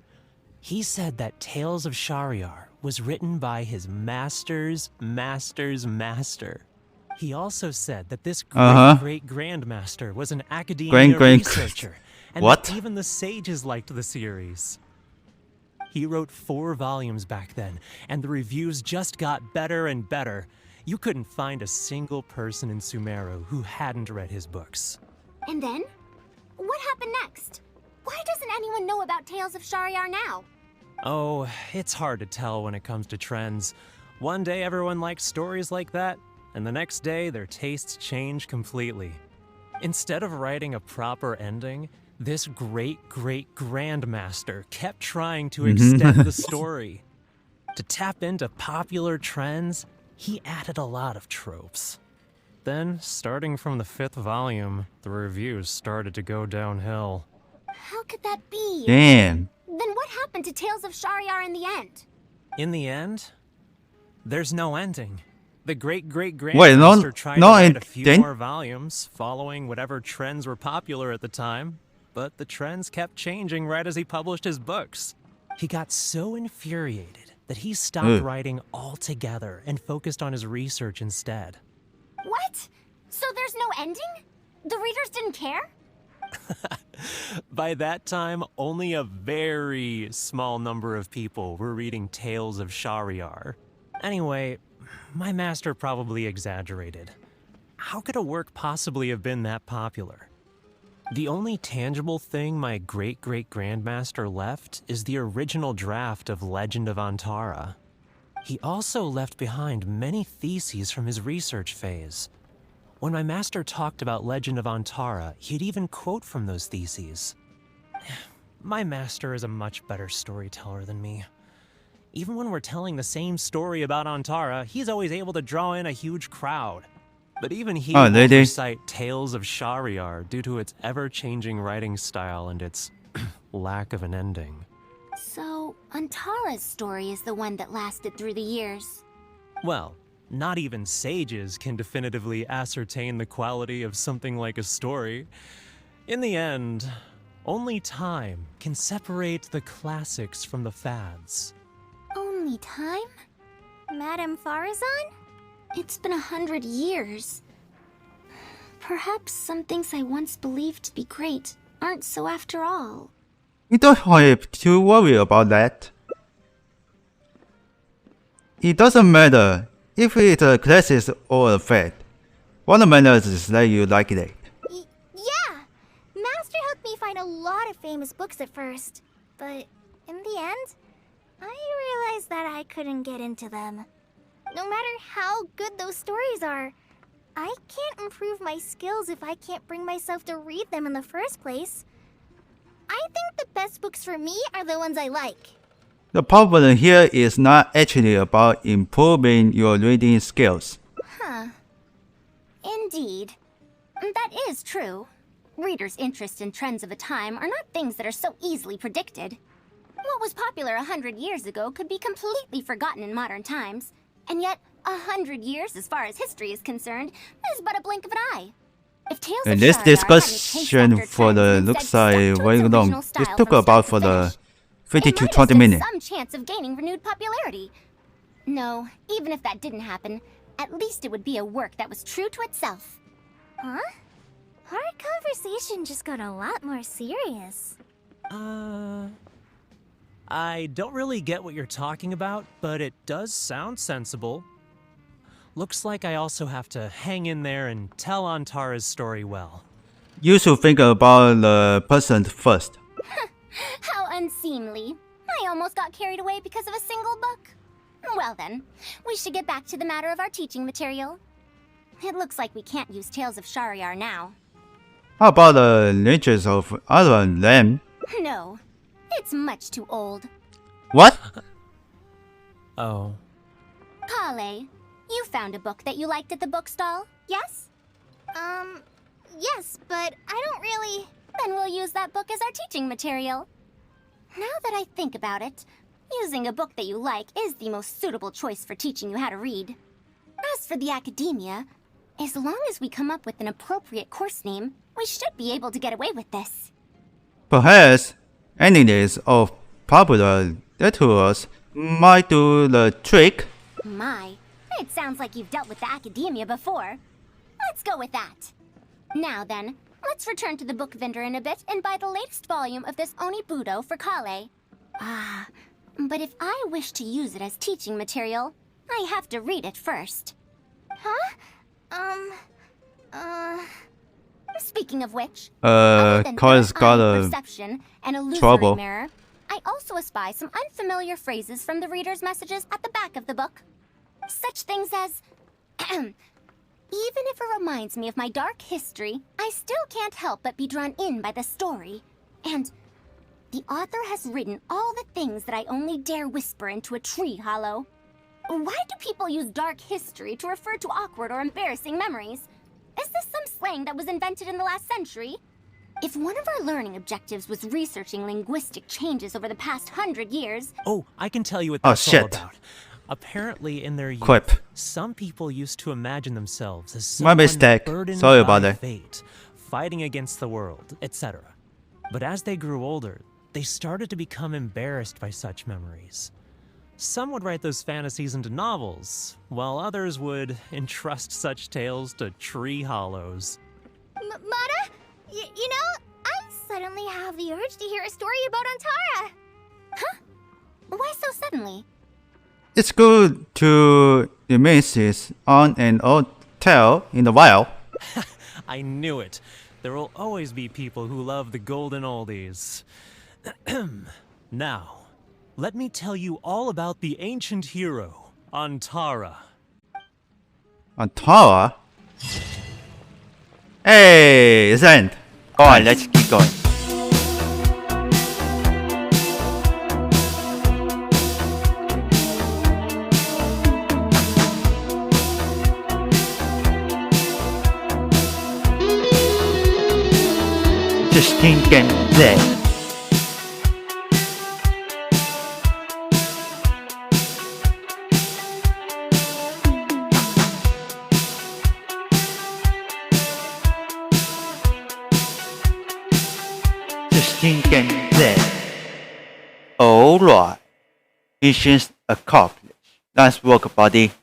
He said that Tales of Shariar was written by his master's master's master. He also said that this great-great-grandmaster was an academia researcher, and that even the sages liked the series. He wrote 4 volumes back then, and the reviews just got better and better. You couldn't find a single person in Sumeru who hadn't read his books. And then? What happened next? Why doesn't anyone know about Tales of Shariar now? Oh, it's hard to tell when it comes to trends. One day everyone likes stories like that, and the next day their tastes change completely. Instead of writing a proper ending, this great-great-grandmaster kept trying to extend the story. To tap into popular trends, he added a lot of tropes. Then, starting from the 5th volume, the reviews started to go downhill. How could that be? Damn. Then what happened to Tales of Shariar in the end? In the end, there's no ending. The great-great-grandmaster tried to write a few more volumes, following whatever trends were popular at the time, but the trends kept changing right as he published his books. He got so infuriated that he stopped writing altogether and focused on his research instead. What? So there's no ending? The readers didn't care? By that time, only a very small number of people were reading Tales of Shariar. Anyway, my master probably exaggerated. How could a work possibly have been that popular? The only tangible thing my great-great-grandmaster left is the original draft of Legend of Antara. He also left behind many theses from his research phase. When my master talked about Legend of Antara, he'd even quote from those theses. My master is a much better storyteller than me. Even when we're telling the same story about Antara, he's always able to draw in a huge crowd. But even he won't recite Tales of Shariar due to its ever-changing writing style and its lack of an ending. So, Antara's story is the one that lasted through the years. Well, not even sages can definitively ascertain the quality of something like a story. In the end, only time can separate the classics from the fads. Only time? Madam Faruzan? It's been 100 years. Perhaps some things I once believed to be great aren't so after all. You don't have to worry about that. It doesn't matter if it's a classic or a fad. What matters is that you like it. Yeah! Master helped me find a lot of famous books at first. But in the end, I realized that I couldn't get into them. No matter how good those stories are, I can't improve my skills if I can't bring myself to read them in the first place. I think the best books for me are the ones I like. The problem here is not actually about improving your reading skills. Huh. Indeed. That is true. Readers' interests and trends of a time are not things that are so easily predicted. What was popular 100 years ago could be completely forgotten in modern times. And yet, 100 years, as far as history is concerned, is but a blink of an eye. If Tales And of this Shariar hadn't discussion chased after for trends the and looks instead like stuck to very its long. original This style took from about start for to the finish, 50 it to might have 20 stood minutes. some chance of gaining renewed popularity. No, even if that didn't happen, at least it would be a work that was true to itself. Huh? Our conversation just got a lot more serious. I don't really get what you're talking about, but it does sound sensible. Looks like I also have to hang in there and tell Antara's story well. You should think about the person first. How unseemly. I almost got carried away because of a single book. Well then, we should get back to the matter of our teaching material. It looks like we can't use Tales of Shariar now. How about the natures of other them? No, it's much too old. What? Oh. Kale, you found a book that you liked at the bookstall, yes? Yes, but I don't really... Then we'll use that book as our teaching material. Now that I think about it, using a book that you like is the most suitable choice for teaching you how to read. As for the academia, as long as we come up with an appropriate course name, we should be able to get away with this. Perhaps animes of popular literals might do the trick. My, it sounds like you've dealt with the academia before. Let's go with that. Now then, let's return to the book vendor in a bit and buy the latest volume of this Onibudo for Kale. Ah, but if I wish to use it as teaching material, I have to read it first. Huh? Speaking of which, Kale's got a perception and illusory trouble. mirror, I also espy some unfamiliar phrases from the reader's messages at the back of the book. Such things as, even if it reminds me of my dark history, I still can't help but be drawn in by the story. And the author has written all the things that I only dare whisper into a tree hollow. Why do people use dark history to refer to awkward or embarrassing memories? Is this some slang that was invented in the last century? If one of our learning objectives was researching linguistic changes over the past 100 years... Oh, I can tell you what Oh, that's all shit. about. Apparently, in their youth, Quip. some people used to imagine themselves as My someone mistake. burdened Sorry by about that. fate, fighting against the world, etc. But as they grew older, they started to become embarrassed by such memories. Some would write those fantasies into novels, while others would entrust such tales to tree hollows. Mata? You know, I suddenly have the urge to hear a story about Antara. Huh? Why so suddenly? It's good to reminisce on an old tale in the wild. I knew it. There will always be people who love the golden oldies. Now, let me tell you all about the ancient hero, Antara. Antara? Hey, it's end. Go on, let's keep going. Just think and play. Just think and play. Alright. Mission's accomplished. Nice work, buddy.